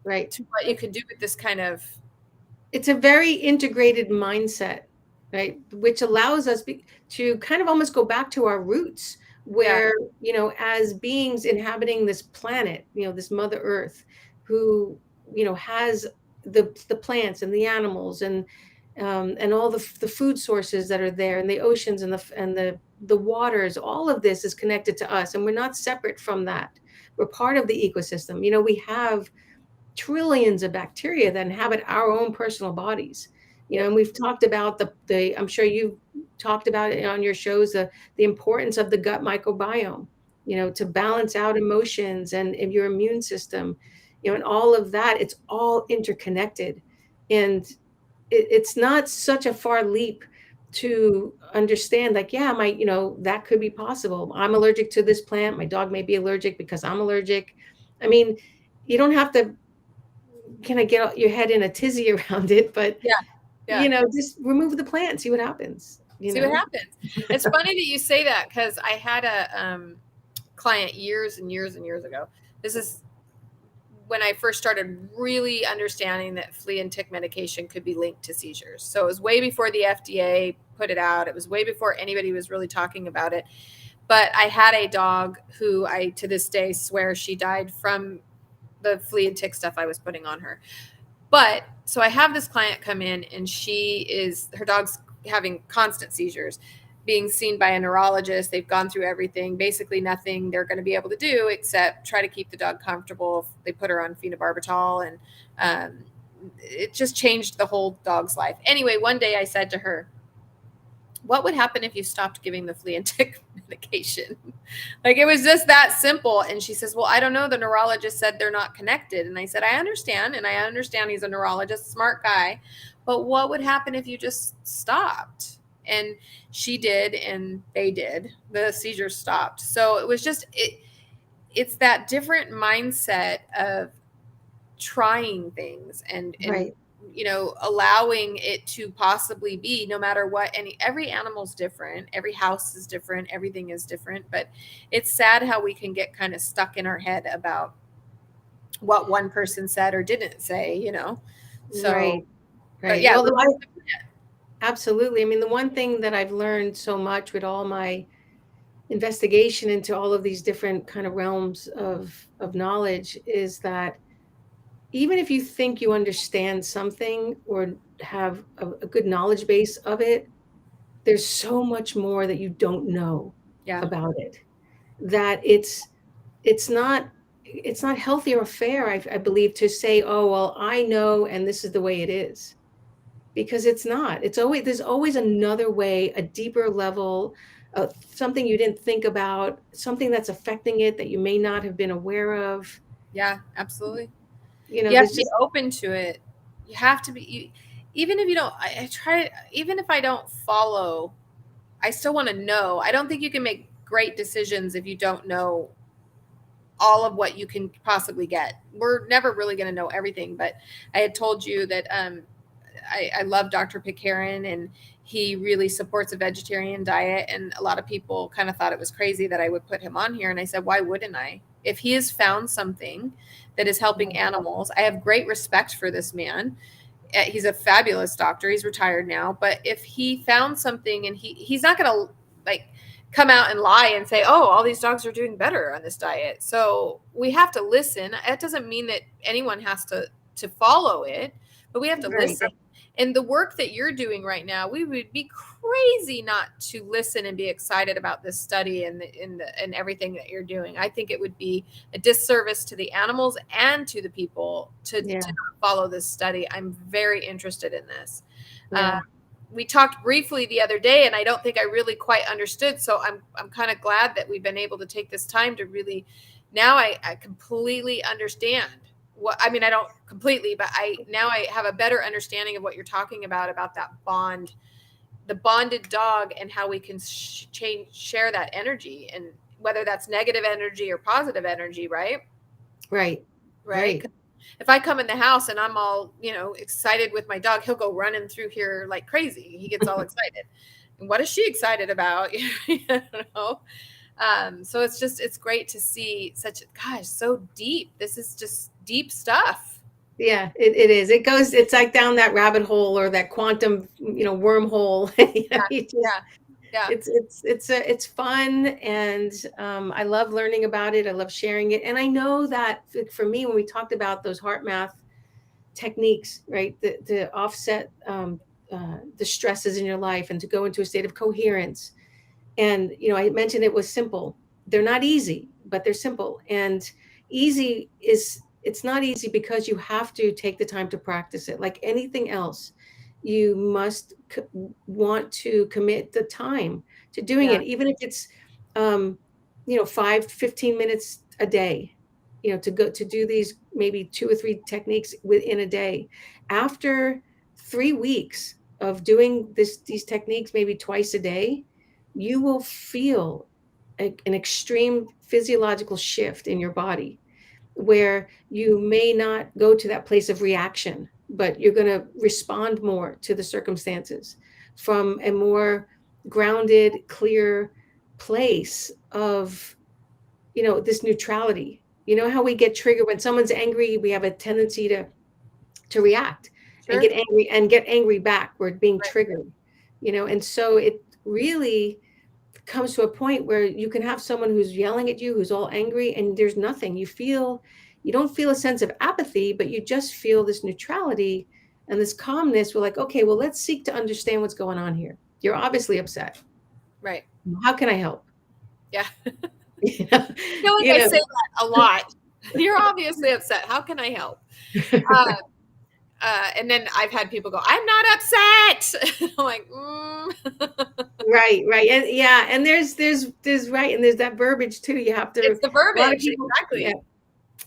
Speaker 2: Right.
Speaker 1: to what you can do with this kind of.
Speaker 2: It's a very integrated mindset, right? Which allows us to kind of almost go back to our roots,
Speaker 1: Yeah.
Speaker 2: where, as beings inhabiting this planet, this Mother Earth, who, has the plants and the animals and all the food sources that are there, and the oceans and the waters, all of this is connected to us, and we're not separate from that. We're part of the ecosystem. We have trillions of bacteria that inhabit our own personal bodies. And we've talked about the I'm sure you've talked about it on your shows, the importance of the gut microbiome, to balance out emotions and your immune system, and all of that. It's all interconnected. And it's not such a far leap to understand, like, yeah, that could be possible. I'm allergic to this plant. My dog may be allergic because I'm allergic. I mean, you don't have to kind of get your head in a tizzy around it, but
Speaker 1: Yeah. Yeah.
Speaker 2: just remove the plant, see what happens,
Speaker 1: See what happens. It's funny that you say that, because I had a client years and years and years ago. This is when I first started really understanding that flea and tick medication could be linked to seizures. So it was way before the FDA put it out. It was way before anybody was really talking about it. But I had a dog who I, to this day, swear she died from the flea and tick stuff I was putting on her. But so I have this client come in, and her dog's having constant seizures, being seen by a neurologist. They've gone through everything, basically nothing they're going to be able to do except try to keep the dog comfortable. They put her on phenobarbital, and it just changed the whole dog's life. Anyway, one day I said to her, what would happen if you stopped giving the flea and tick medication? Like, it was just that simple. And she says, well, I don't know. The neurologist said they're not connected. And I said, I understand. And I understand he's a neurologist, smart guy. But what would happen if you just stopped? And she did, and they did. The seizures stopped. So it was it's that different mindset of trying things and
Speaker 2: Right.
Speaker 1: allowing it to possibly be, no matter what. Every animal's different, every house is different, everything is different. But it's sad how we can get kind of stuck in our head about what one person said or didn't say. So,
Speaker 2: Right.
Speaker 1: but
Speaker 2: Right.
Speaker 1: yeah,
Speaker 2: Well, absolutely. I mean, the one thing that I've learned so much with all my investigation into all of these different kind of realms of knowledge is that even if you think you understand something or have a good knowledge base of it, there's so much more that you don't know
Speaker 1: yeah,
Speaker 2: about it, that it's not healthy or fair, I believe, to say, oh well, I know and this is the way it is, because it's not. It's always, there's always another way, a deeper level, something you didn't think about, something that's affecting it that you may not have been aware of.
Speaker 1: yeah, absolutely.
Speaker 2: You know,
Speaker 1: You have
Speaker 2: there's
Speaker 1: to be
Speaker 2: just
Speaker 1: open to it. You have to be, even if you don't, I try, even if I don't follow, I still want to know. I don't think you can make great decisions if you don't know all of what you can possibly get. We're never really going to know everything, but I had told you that I love Dr. Piccarin, and he really supports a vegetarian diet. And a lot of people kind of thought it was crazy that I would put him on here. And I said, why wouldn't I? If he has found something that is helping animals, I have great respect for this man. He's a fabulous doctor. He's retired now, but if he found something, and he's not going to like come out and lie and say, "Oh, all these dogs are doing better on this diet." So we have to listen. It doesn't mean that anyone has to follow it, but we have to
Speaker 2: right.
Speaker 1: listen. And the work that you're doing right now, we would be crazy not to listen and be excited about this study and everything that you're doing. I think it would be a disservice to the animals and to the people to
Speaker 2: Yeah.
Speaker 1: not follow this study. I'm very interested in this. Uh,
Speaker 2: Yeah.
Speaker 1: we talked briefly the other day, and I don't think I really quite understood. So I'm kind of glad that we've been able to take this time to really, now I completely understand what, I mean, I don't completely, but I have a better understanding of what you're talking about that bond, the bonded dog, and how we can share that energy, and whether that's negative energy or positive energy, right?
Speaker 2: Right.
Speaker 1: Right.
Speaker 2: Right.
Speaker 1: If I come in the house and I'm all, excited with my dog, he'll go running through here like crazy. He gets all excited. And what is she excited about? know. So it's great to see such, gosh, so deep. This is just deep stuff.
Speaker 2: Yeah, it is. It's like down that rabbit hole or that quantum, wormhole.
Speaker 1: Yeah.
Speaker 2: You just,
Speaker 1: Yeah. Yeah.
Speaker 2: it's fun, and I love learning about it. I love sharing it, and I know that for me, when we talked about those heart math techniques, right, to offset the stresses in your life and to go into a state of coherence, and I mentioned it was simple. They're not easy, but they're simple. And easy is, it's not easy because you have to take the time to practice it. Like anything else, you must want to commit the time to doing
Speaker 1: Yeah.
Speaker 2: it, even if it's 5 to 15 minutes a day, to go to do these maybe 2 or 3 techniques within a day. After 3 weeks of doing these techniques maybe twice a day, you will feel an extreme physiological shift in your body, where you may not go to that place of reaction, but you're going to respond more to the circumstances from a more grounded, clear place of, this neutrality. You know how we get triggered when someone's angry, we have a tendency to react and
Speaker 1: Sure.
Speaker 2: get angry back. We're being
Speaker 1: Right.
Speaker 2: triggered, and so it really comes to a point where you can have someone who's yelling at you, who's all angry, and there's nothing. You don't feel a sense of apathy, but you just feel this neutrality and this calmness. We're like, okay, well, let's seek to understand what's going on here. You're obviously upset.
Speaker 1: Right.
Speaker 2: How can I help?
Speaker 1: Yeah.
Speaker 2: You know,
Speaker 1: I feel like
Speaker 2: you
Speaker 1: I
Speaker 2: know.
Speaker 1: say that a lot. You're obviously upset. How can I help? Uh, and then I've had people go, "I'm not upset." I'm like,
Speaker 2: Right, right. And yeah, and there's right, and there's that verbiage too. You have to,
Speaker 1: it's the
Speaker 2: a lot of
Speaker 1: verbiage,
Speaker 2: people, yeah,
Speaker 1: exactly.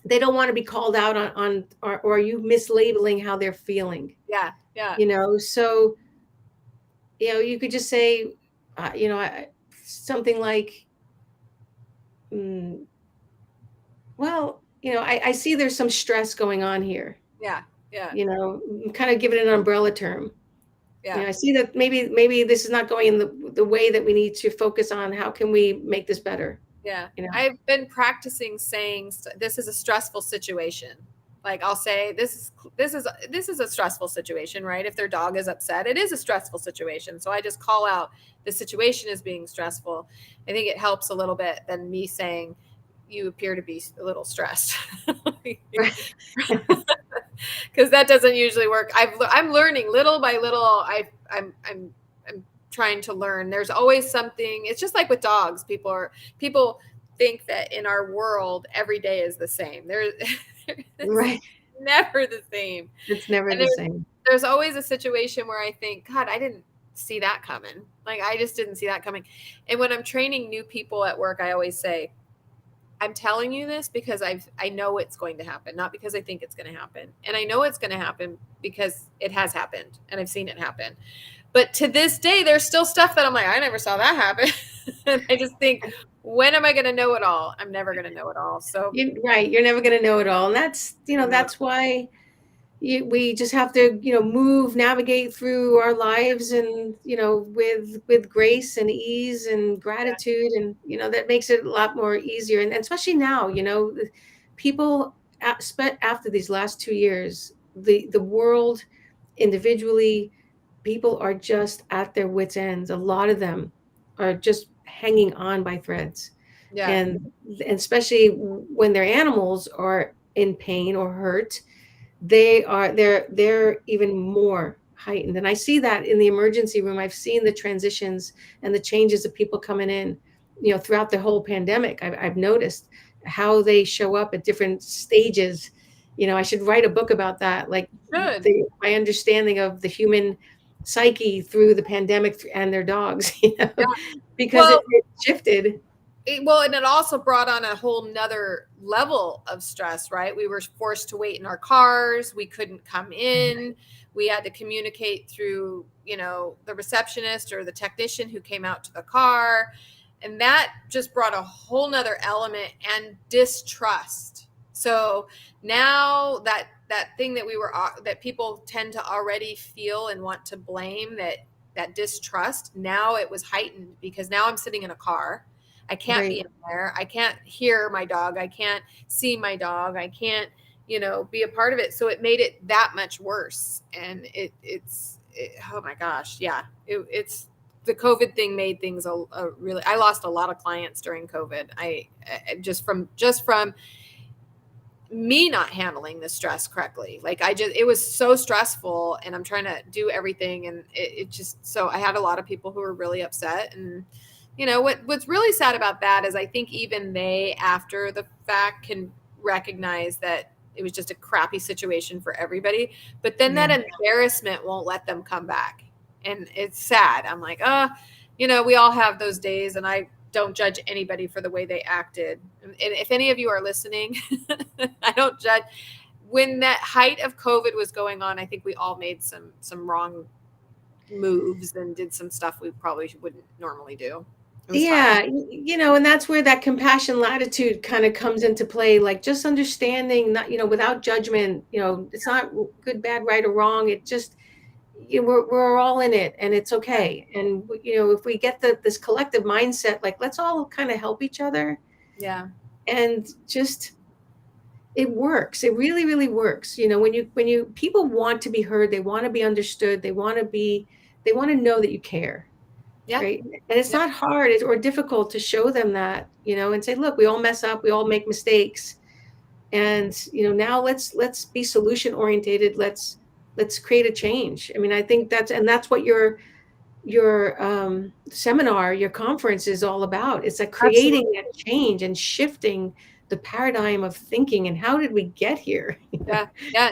Speaker 2: they don't want to be called out on or are you mislabeling how they're feeling,
Speaker 1: Yeah, yeah,
Speaker 2: so you could just say, something like, mm, well, I see there's some stress going on here,
Speaker 1: yeah, yeah,
Speaker 2: kind of give it an umbrella term.
Speaker 1: yeah,
Speaker 2: I see that maybe this is not going in the way that we need to focus on. How can we make this better?
Speaker 1: yeah.
Speaker 2: You know,
Speaker 1: I've been practicing saying this is a stressful situation. Like I'll say, this is a stressful situation, right? If their dog is upset, it is a stressful situation. So I just call out the situation as being stressful. I think it helps a little bit than me saying, you appear to be a little stressed. Because that doesn't usually work. I'm learning little by little. I'm trying to learn. There's always something. It's just like with dogs. People think that in our world every day is the same.
Speaker 2: Right.
Speaker 1: Never the same.
Speaker 2: It's never
Speaker 1: And
Speaker 2: the same.
Speaker 1: there's always a situation where I think, God, I didn't see that coming. Like I just didn't see that coming. And when I'm training new people at work, I always say, I'm telling you this because I know it's going to happen, not because I think it's going to happen. And I know it's going to happen because it has happened and I've seen it happen. But to this day, there's still stuff that I'm like, I never saw that happen. And I just think, when am I going to know it all? I'm never going to know it all. So
Speaker 2: Right. You're never going to know it all. And that's, that's why we just have to, navigate through our lives and, with grace and ease and gratitude. And, that makes it a lot more easier. And especially now, people after these last 2 years, the world individually, people are just at their wits' ends. A lot of them are just hanging on by threads.
Speaker 1: yeah.
Speaker 2: And especially when their animals are in pain or hurt, they're even more heightened. And I see that in the emergency room. I've seen the transitions and the changes of people coming in, throughout the whole pandemic. I've noticed how they show up at different stages. I should write a book about that, like my understanding of the human psyche through the pandemic and their dogs, because it shifted.
Speaker 1: And it also brought on a whole nother level of stress, right? We were forced to wait in our cars. We couldn't come in. We had to communicate through, the receptionist or the technician who came out to the car. And that just brought a whole nother element and distrust. So now that thing that people tend to already feel and want to blame, that distrust, now it was heightened because now I'm sitting in a car. I can't be in there. I can't hear my dog. I can't see my dog. I can't, be a part of it. So it made it that much worse. And it's oh my gosh. Yeah. It's the COVID thing made things I lost a lot of clients during COVID. I just from me not handling the stress correctly. Like it was so stressful and I'm trying to do everything. And so I had a lot of people who were really upset. And what's really sad about that is I think even they, after the fact, can recognize that it was just a crappy situation for everybody. But then that embarrassment won't let them come back. And it's sad. I'm like, we all have those days, and I don't judge anybody for the way they acted. And if any of you are listening, I don't judge. When that height of COVID was going on, I think we all made some wrong moves and did some stuff we probably wouldn't normally do.
Speaker 2: Yeah, and that's where that compassion latitude kind of comes into play, like just understanding, not, without judgment, it's not good, bad, right, or wrong. It just, we're all in it and it's okay. And, if we get this collective mindset, like, let's all kind of help each other.
Speaker 1: Yeah.
Speaker 2: And just, it works. It really, really works. When people want to be heard, they want to be understood. They want to know that you care.
Speaker 1: Yeah.
Speaker 2: Right. And it's not hard or difficult to show them that, and say, look, we all mess up. We all make mistakes. And, now let's be solution orientated. Let's create a change. I mean, I think that's what your seminar, your conference is all about. It's creating that change and shifting the paradigm of thinking. And how did we get here?
Speaker 1: Yeah.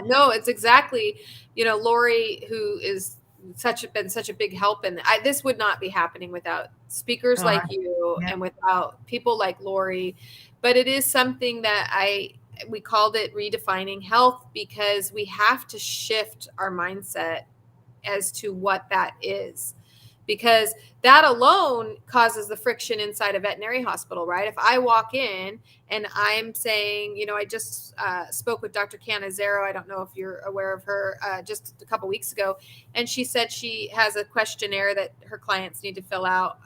Speaker 1: No, it's exactly, Lori, who is been such a big help, and this would not be happening without speakers like you and without people like Lori. But it is something that we called it redefining health, because we have to shift our mindset as to what that is, because that alone causes the friction inside a veterinary hospital, right? If I walk in and I'm saying, I just spoke with Dr. Canizero. I don't know if you're aware of her, just a couple weeks ago. And she said she has a questionnaire that her clients need to fill out,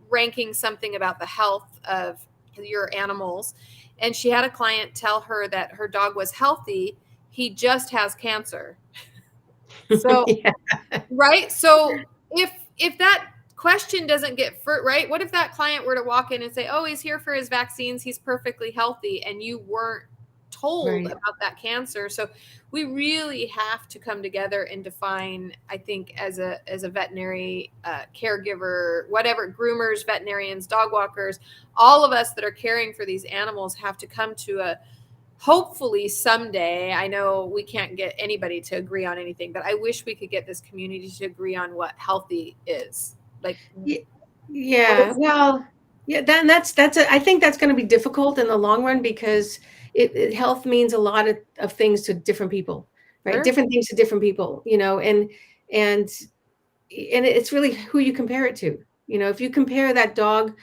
Speaker 1: ranking something about the health of your animals. And she had a client tell her that her dog was healthy, he just has cancer. So,
Speaker 2: Yeah.
Speaker 1: right. So if that question doesn't get right, what if that client were to walk in and say, oh, he's here for his vaccines, he's perfectly healthy, and you weren't told
Speaker 2: Right.
Speaker 1: about that cancer? So we really have to come together and define, I think, as a veterinary caregiver, whatever, groomers, veterinarians, dog walkers, all of us that are caring for these animals have to come to a, hopefully someday, I know we can't get anybody to agree on anything, but I wish we could get this community to agree on what healthy is. Like,
Speaker 2: Yeah. Well, yeah, I think that's going to be difficult in the long run because health means a lot of things to different people, right?
Speaker 1: sure.
Speaker 2: Different things to different people, and it's really who you compare it to. If you compare that dog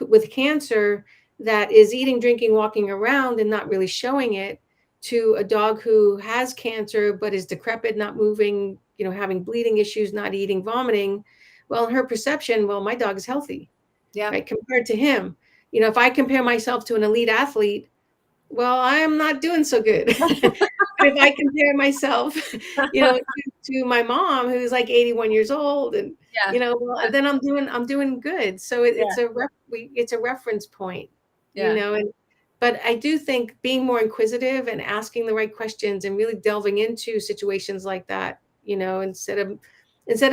Speaker 2: with cancer that is eating, drinking, walking around and not really showing it to a dog who has cancer but is decrepit, not moving, having bleeding issues, not eating, vomiting, well, in her perception, well, my dog is healthy,
Speaker 1: Yeah.
Speaker 2: right? Compared to him. If I compare myself to an elite athlete, well, I am not doing so good. But if I compare myself, to my mom who's like 81 years old, and
Speaker 1: Yeah.
Speaker 2: well, then I'm doing good. So
Speaker 1: Yeah.
Speaker 2: it's a reference point,
Speaker 1: Yeah.
Speaker 2: and but I do think being more inquisitive and asking the right questions and really delving into situations like that, instead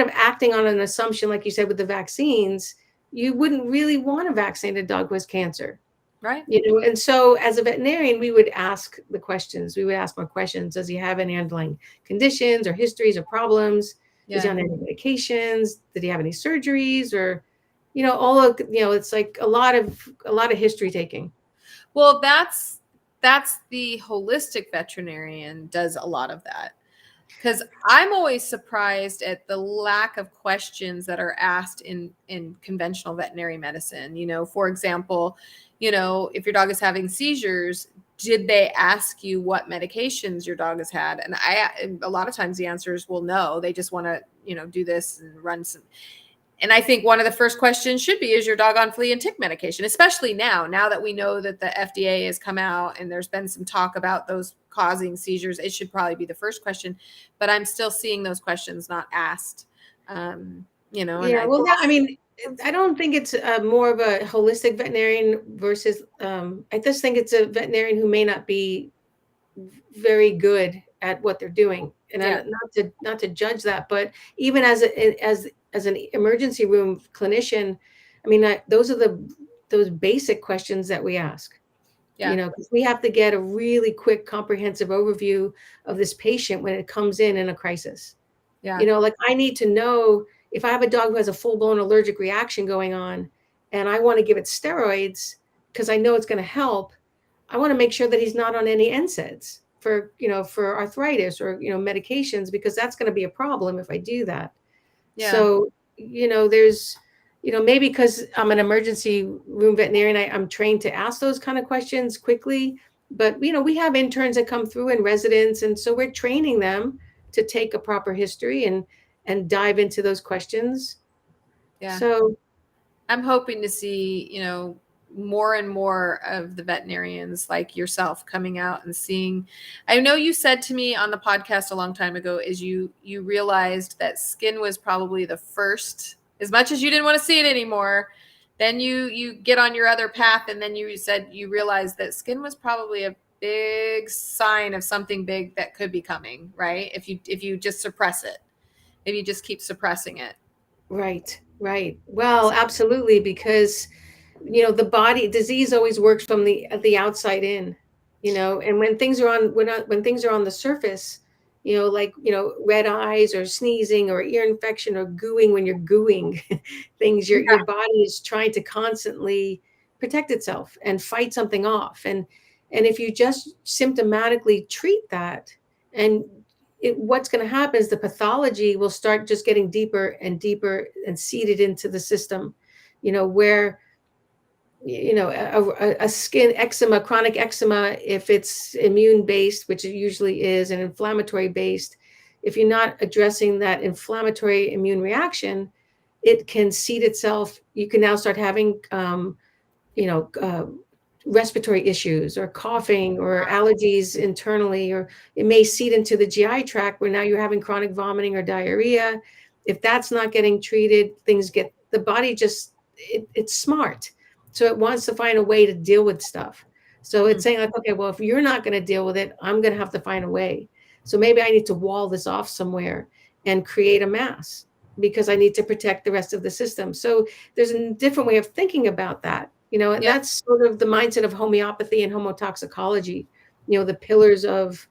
Speaker 2: of acting on an assumption, like you said with the vaccines, you wouldn't really want to vaccinate a dog who has cancer.
Speaker 1: Right.
Speaker 2: And so as a veterinarian, we would ask the questions. We would ask more questions. Does he have any underlying conditions or histories or problems? Is he
Speaker 1: Yeah.
Speaker 2: on any medications? Did he have any surgeries? Or, all of, it's like a lot of history taking.
Speaker 1: Well, that's the holistic veterinarian does a lot of that. Because I'm always surprised at the lack of questions that are asked in conventional veterinary medicine. For example, if your dog is having seizures, did they ask you what medications your dog has had? And a lot of times the answer is, well, no, they just want to, do this and run some. And I think one of the first questions should be, is your dog on flea and tick medication? Especially now that we know that the FDA has come out and there's been some talk about those causing seizures, it should probably be the first question. But I'm still seeing those questions not asked. And
Speaker 2: Yeah, well, I don't think it's more of a holistic veterinarian versus, I just think it's a veterinarian who may not be very good at what they're doing. And
Speaker 1: yeah,
Speaker 2: not to judge that, but even as an emergency room clinician, I mean, those are those basic questions that we ask.
Speaker 1: yeah,
Speaker 2: Because we have to get a really quick, comprehensive overview of this patient when it comes in a crisis.
Speaker 1: yeah,
Speaker 2: Like I need to know if I have a dog who has a full-blown allergic reaction going on and I want to give it steroids because I know it's going to help. I want to make sure that he's not on any NSAIDs for arthritis or, medications, because that's going to be a problem if I do that.
Speaker 1: yeah,
Speaker 2: So, there's, maybe because I'm an emergency room veterinarian, I'm trained to ask those kind of questions quickly. But, we have interns that come through and residents. And so we're training them to take a proper history and dive into those questions.
Speaker 1: yeah.
Speaker 2: So,
Speaker 1: I'm hoping to see, more and more of the veterinarians like yourself coming out and seeing. I know you said to me on the podcast a long time ago, is you realized that skin was probably the first, as much as you didn't want to see it anymore, then you get on your other path, and then you said you realized that skin was probably a big sign of something big that could be coming, right? If you just suppress it, if you just keep suppressing it.
Speaker 2: right, right. Well, absolutely, because the body disease always works from the outside in, and when things are when things are on the surface, like red eyes or sneezing or ear infection or gooing, when you're gooing things, your body is trying to constantly protect itself and fight something off. And if you just symptomatically treat that, and what's going to happen is the pathology will start just getting deeper and deeper and seeded into the system, where a skin eczema, chronic eczema, if it's immune based, which it usually is, and inflammatory based, if you're not addressing that inflammatory immune reaction, it can seed itself. You can now start having, you know, uh, respiratory issues or coughing or allergies internally, or it may seed into the GI tract where now you're having chronic vomiting or diarrhea. If that's not getting treated, the body just, it's smart. So it wants to find a way to deal with stuff. So it's saying like, okay, well, if you're not going to deal with it, I'm going to have to find a way. So maybe I need to wall this off somewhere and create a mass because I need to protect the rest of the system. So there's a different way of thinking about that, and
Speaker 1: Yeah.
Speaker 2: that's sort of the mindset of homeopathy and homotoxicology, the pillars of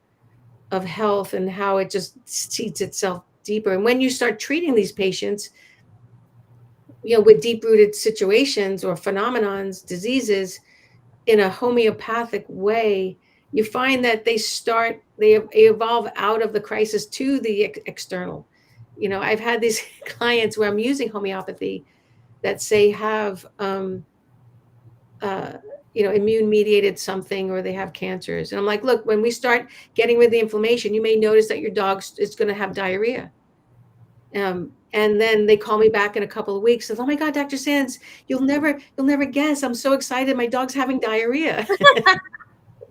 Speaker 2: health and how it just seeds itself deeper. And when you start treating these patients, with deep-rooted situations or phenomenons, diseases, in a homeopathic way, you find that they evolve out of the crisis to the external. I've had these clients where I'm using homeopathy that say have uh, immune mediated something, or they have cancers. And I'm like, look, when we start getting rid of the inflammation, you may notice that your dog is going to have diarrhea. And then they call me back in a couple of weeks, says, oh my God, Dr. Sands, you'll never guess. I'm so excited. My dog's having diarrhea.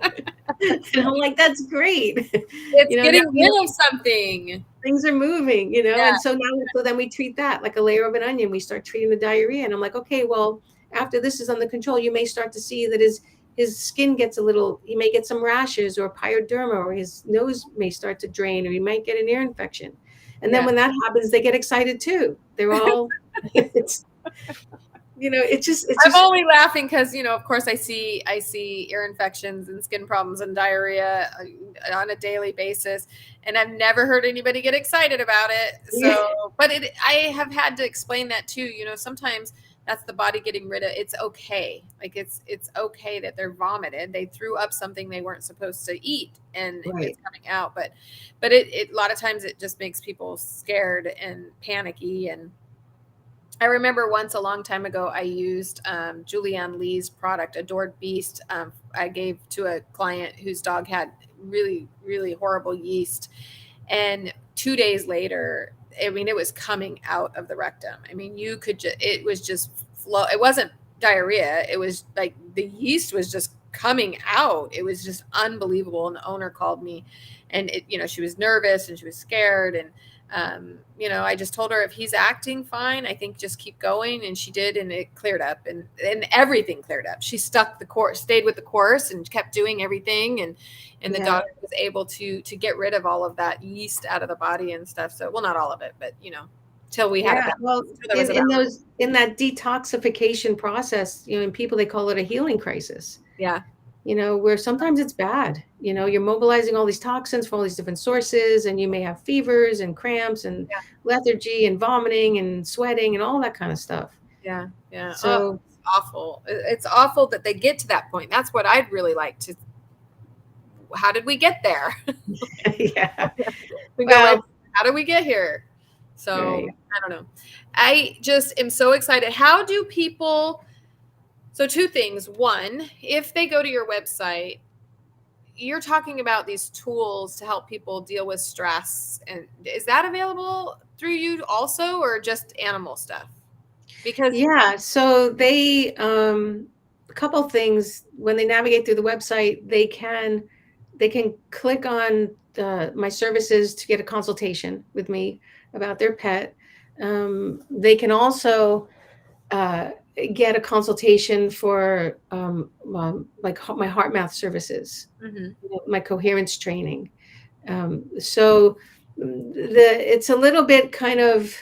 Speaker 2: And I'm like, that's great.
Speaker 1: It's
Speaker 2: Now
Speaker 1: getting rid of something.
Speaker 2: things are moving,
Speaker 1: Yeah.
Speaker 2: and so then we treat that like a layer of an onion. We start treating the diarrhea. And I'm like, okay, well, after this is under control, you may start to see that his skin gets he may get some rashes or pyoderma, or his nose may start to drain, or he might get an ear infection. And then when that happens, they get excited too. They're all, it's just.
Speaker 1: I'm only laughing because, of course I see ear infections and skin problems and diarrhea on a daily basis, and I've never heard anybody get excited about it. So, but I have had to explain that too. Sometimes that's the body getting rid of. It's okay. Like it's okay that they're vomited. They threw up something they weren't supposed to eat, and it's coming out. But it a lot of times it just makes people scared and panicky. And I remember once a long time ago, I used Julianne Lee's product, Adored Beast. I gave to a client whose dog had really, really horrible yeast. And 2 days later, it was coming out of the rectum. It was just flow. It wasn't diarrhea. It was like the yeast was just coming out. It was just unbelievable. And the owner called me, and she was nervous and she was scared. And I just told her, if he's acting fine, I think just keep going. And she did, and it cleared up, and everything cleared up. She stuck the course, stayed with the course, and kept doing everything. And the dog was able to get rid of all of that yeast out of the body and stuff. So, well, not all of it, but till we had
Speaker 2: in that detoxification process, in people, they call it a healing crisis.
Speaker 1: Yeah.
Speaker 2: Where sometimes it's bad, you're mobilizing all these toxins from all these different sources, and you may have fevers and cramps and lethargy and vomiting and sweating and all that kind of stuff.
Speaker 1: Yeah. Yeah.
Speaker 2: So
Speaker 1: it's awful. It's awful that they get to that point. That's what I'd really like to. How did we get there?
Speaker 2: Yeah.
Speaker 1: How did we get here? So I don't know. I just am so excited. How do people... So 2 things. One, if they go to your website, you're talking about these tools to help people deal with stress. And is that available through you also, or just animal stuff? Because
Speaker 2: so they a couple things. When they navigate through the website, they can click on my services to get a consultation with me about their pet. They can also get a consultation for like my HeartMath services, my coherence training. So it's a little bit kind of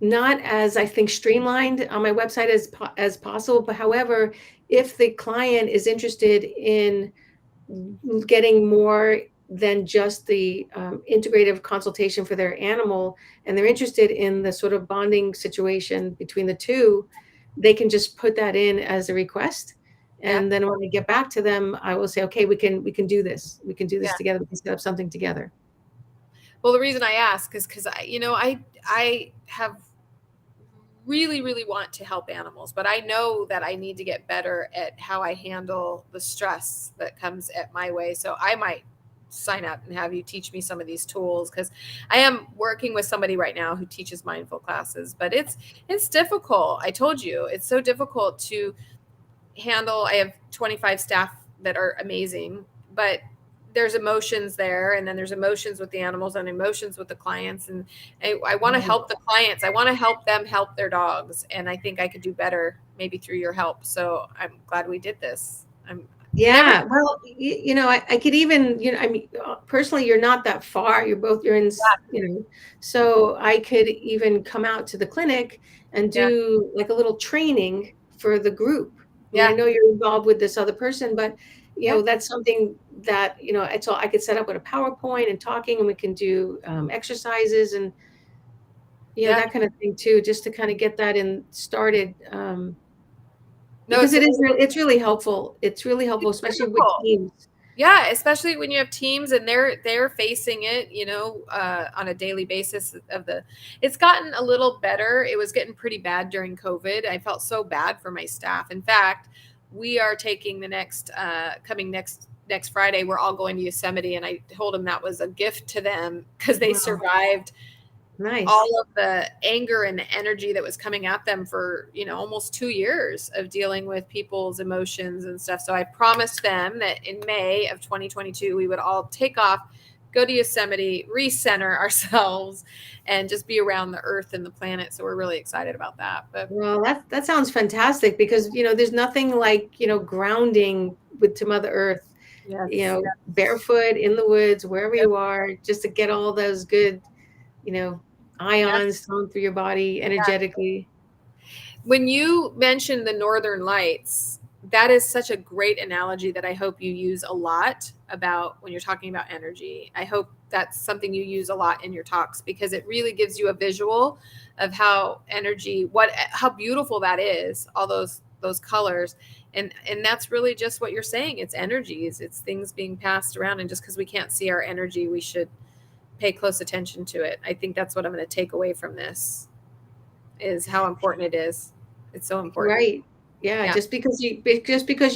Speaker 2: not as, I think, streamlined on my website as possible. But however, if the client is interested in getting more than just the integrative consultation for their animal, and they're interested in the sort of bonding situation between the two, they can just put that in as a request. And then when I get back to them, I will say, okay, we can do this. We can do this together. We can set up something together.
Speaker 1: Well, the reason I ask is because I have really, really want to help animals, but I know that I need to get better at how I handle the stress that comes at my way. So I might sign up and have you teach me some of these tools, because I am working with somebody right now who teaches mindful classes, but it's difficult. I told you, it's so difficult to handle, I have 25 staff that are amazing, but there's emotions there, and then there's emotions with the animals and emotions with the clients, and I want to help the clients. I want to help them help their dogs, and I think I could do better maybe through your help. So I'm glad we did this.
Speaker 2: Yeah, well, I could even, I mean, personally, you're not that far. You're in, so I could even come out to the clinic and
Speaker 1: Yeah,
Speaker 2: do like a little training for the group. I mean, I
Speaker 1: yeah,
Speaker 2: know you're involved with this other person, but
Speaker 1: yeah,
Speaker 2: that's something that, it's all I could set up with a PowerPoint and talking, and we can do exercises and,
Speaker 1: yeah.
Speaker 2: that kind of thing too, just to kind of get that in started.
Speaker 1: No,
Speaker 2: Because
Speaker 1: it's
Speaker 2: it's really helpful. It's really helpful, especially with
Speaker 1: difficult.
Speaker 2: teams.
Speaker 1: Yeah, especially when you have teams and they're facing it, on a daily basis it's gotten a little better. It was getting pretty bad during COVID. I felt so bad for my staff. In fact, we are taking the next Friday, we're all going to Yosemite, and I told them that was a gift to them because they
Speaker 2: Wow,
Speaker 1: survived
Speaker 2: nice.
Speaker 1: all of the anger and the energy that was coming at them for almost 2 years of dealing with people's emotions and stuff. So I promised them that in May of 2022 we would all take off, go to Yosemite, recenter ourselves, and just be around the earth and the planet. So we're really excited about that. But
Speaker 2: Well, that sounds fantastic because, there's nothing like, grounding to Mother Earth,
Speaker 1: yes,
Speaker 2: barefoot in the woods, wherever
Speaker 1: yep,
Speaker 2: you are, just to get all those good, you know,
Speaker 1: yep.
Speaker 2: ions flowing through your body energetically.
Speaker 1: When you mentioned the northern lights, that is such a great analogy that I hope you use a lot about when you're talking about energy. I hope that's something you use a lot in your talks because it really gives you a visual of how energy, how beautiful that is, all those colors. And that's really just what you're saying. It's energies, it's things being passed around, and just because we can't see our energy, we should pay close attention to it. I think that's what I'm going to take away from this, is how important it is. It's so important.
Speaker 2: Right. Yeah,
Speaker 1: Yeah.
Speaker 2: just because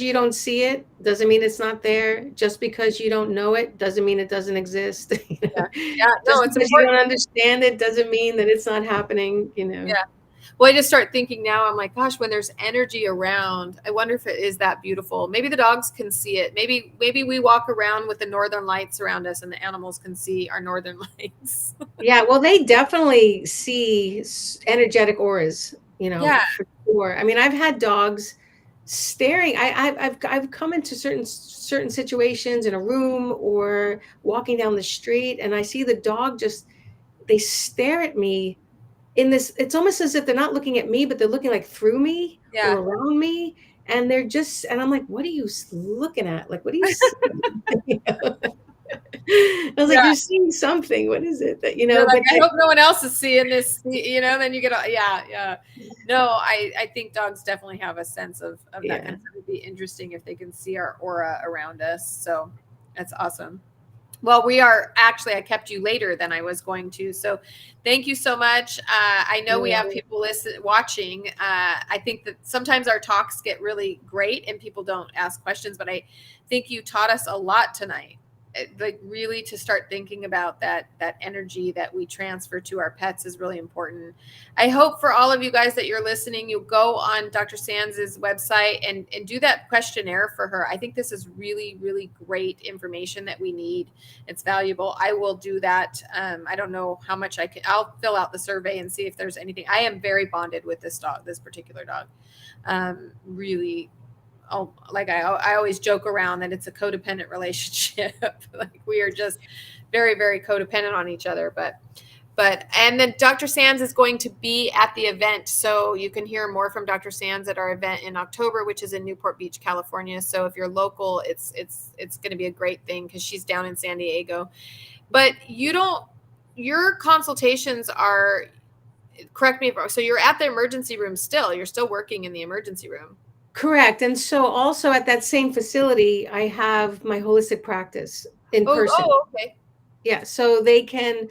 Speaker 2: you don't see it doesn't mean it's not there. Just because you don't know it doesn't mean it doesn't exist.
Speaker 1: Yeah. Yeah. No,
Speaker 2: Just
Speaker 1: it's
Speaker 2: because you don't
Speaker 1: important.
Speaker 2: understand it doesn't mean that it's not happening.
Speaker 1: Yeah. Well, I just start thinking now, I'm like, gosh, when there's energy around, I wonder if it is that beautiful. Maybe the dogs can see it. Maybe we walk around with the northern lights around us and the animals can see our northern lights.
Speaker 2: Yeah, well, they definitely see energetic auras,
Speaker 1: Yeah.
Speaker 2: for sure. I mean, I've had dogs staring. I've come into certain situations in a room or walking down the street, and I see the dog just they stare at me in this. It's almost as if they're not looking at me, but they're looking like through me or
Speaker 1: Yeah.
Speaker 2: around me, and and I'm like, what are you looking at? Like, what are you seeing? I was like,
Speaker 1: Yeah.
Speaker 2: you're seeing something. What is it that
Speaker 1: You're like,
Speaker 2: But
Speaker 1: I hope no one else is seeing this, then you get, yeah, yeah. No, I think dogs definitely have a sense of that kind
Speaker 2: yeah.
Speaker 1: of stuff. It'd be interesting if they can see our aura around us. So that's awesome. Well, I kept you later than I was going to. So thank you so much. I know we have people watching. I think that sometimes our talks get really great and people don't ask questions, but I think you taught us a lot tonight. Like really to start thinking about that energy that we transfer to our pets is really important. I hope for all of you guys that you're listening, you go on Dr. Sands's website and do that questionnaire for her. I think this is really, really great information that we need. It's valuable. I will do that. I don't know how much I'll fill out the survey and see if there's anything. I am very bonded with this particular dog. Really, like I always joke around that it's a codependent relationship. Like we are just very, very codependent on each other. And then Dr. Sands is going to be at the event. So you can hear more from Dr. Sands at our event in October, which is in Newport Beach, California. So if you're local, it's going to be a great thing because she's down in San Diego. But your consultations are, correct me if wrong. So you're at the emergency room still. You're still working in the emergency room.
Speaker 2: Correct. And so also at that same facility, I have my holistic practice in person.
Speaker 1: Okay.
Speaker 2: Yeah. So they can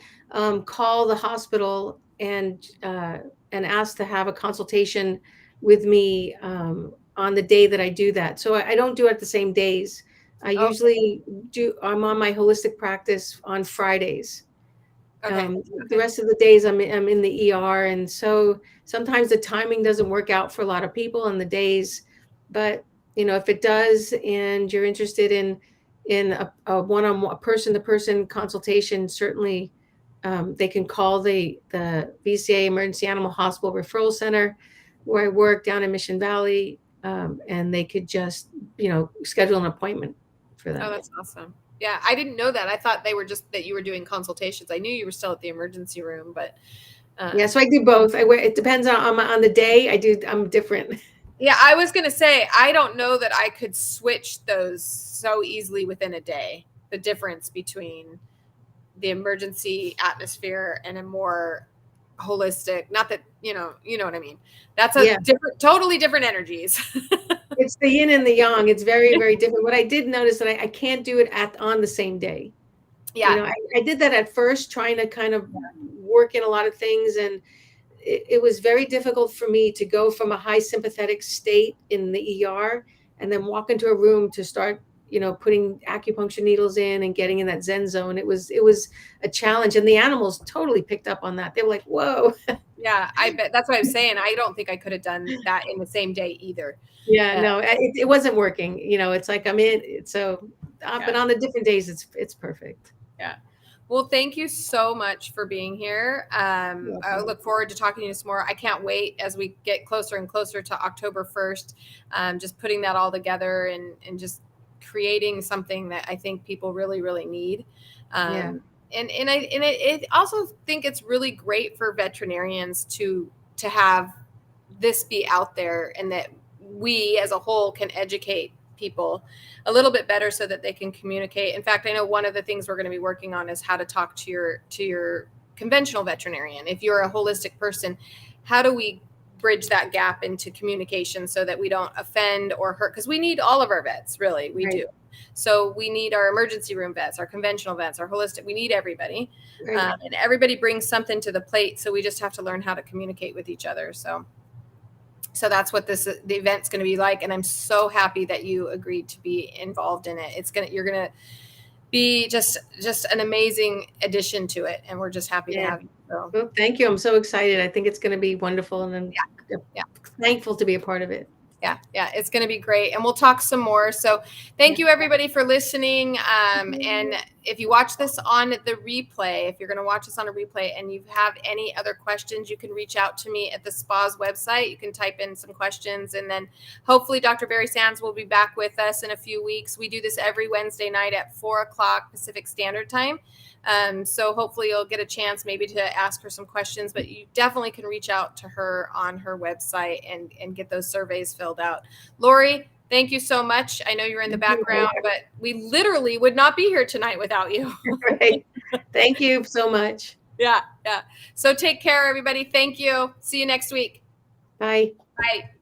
Speaker 2: call the hospital and ask to have a consultation with me on the day that I do that. So I don't do it the same days. I
Speaker 1: Oh,
Speaker 2: usually I'm on my holistic practice on Fridays.
Speaker 1: okay.
Speaker 2: The rest of the days I'm in the ER, and so sometimes the timing doesn't work out for a lot of people on the days, but if it does, and you're interested in a one-on-one, a person-to-person consultation, certainly they can call the VCA Emergency Animal Hospital Referral Center, where I work down in Mission Valley, and they could just schedule an appointment for them.
Speaker 1: Oh, that's awesome. Yeah, I didn't know that. I thought they were just that you were doing consultations. I knew you were still at the emergency room, but
Speaker 2: yeah, so I do both. It depends on the day. I'm different.
Speaker 1: Yeah, I was gonna say I don't know that I could switch those so easily within a day. The difference between the emergency atmosphere and a more holistic, not that you know what I mean. That's a different, totally different energies.
Speaker 2: It's the yin and the yang. It's very, very different. What I did notice that I can't do it on the same day.
Speaker 1: Yeah.
Speaker 2: I did that at first, trying to kind of work in a lot of things, and it was very difficult for me to go from a high sympathetic state in the ER and then walk into a room to start, putting acupuncture needles in and getting in that Zen zone. It was a challenge, and the animals totally picked up on that. They were like, "Whoa."
Speaker 1: Yeah, I bet. That's what I was saying. I don't think I could have done that in the same day either.
Speaker 2: Yeah, no, it wasn't working. It's like I'm in. So, but on the different days, it's perfect.
Speaker 1: Yeah. Well, thank you so much for being here. I look forward to talking to you some more. I can't wait as we get closer and closer to October 1st, just putting that all together and just creating something that I think people really, really need. And I also think it's really great for veterinarians to have this be out there, and that we as a whole can educate people a little bit better so that they can communicate. In fact, I know one of the things we're going to be working on is how to talk to your conventional veterinarian. If you're a holistic person, how do we bridge that gap into communication so that we don't offend or hurt? Because we need all of our vets, really, we do. So we need our emergency room vets, our conventional vets, our holistic. We need everybody, and everybody brings something to the plate. So we just have to learn how to communicate with each other. So that's what the event's going to be like, and I'm so happy that you agreed to be involved in it. You're going to be just an amazing addition to it, and we're just happy to have you. So.
Speaker 2: Well, thank you. I'm so excited. I think it's going to be wonderful, and I'm thankful to be a part of it.
Speaker 1: Yeah, it's going to be great, and we'll talk some more. So thank you everybody for listening. And if you watch this on the replay, if you're going to watch this on a replay and you have any other questions, you can reach out to me at the Spaw's website. You can type in some questions, and then hopefully Dr. Barry Sands will be back with us in a few weeks. We do this every Wednesday night at 4:00 Pacific Standard Time. So hopefully you'll get a chance maybe to ask her some questions, but you definitely can reach out to her on her website and get those surveys filled out. Lori, thank you so much. I know you're in the background, but we literally would not be here tonight without you.
Speaker 2: Right. Thank you so much.
Speaker 1: Yeah. So take care, everybody. Thank you. See you next week.
Speaker 2: Bye.
Speaker 1: Bye.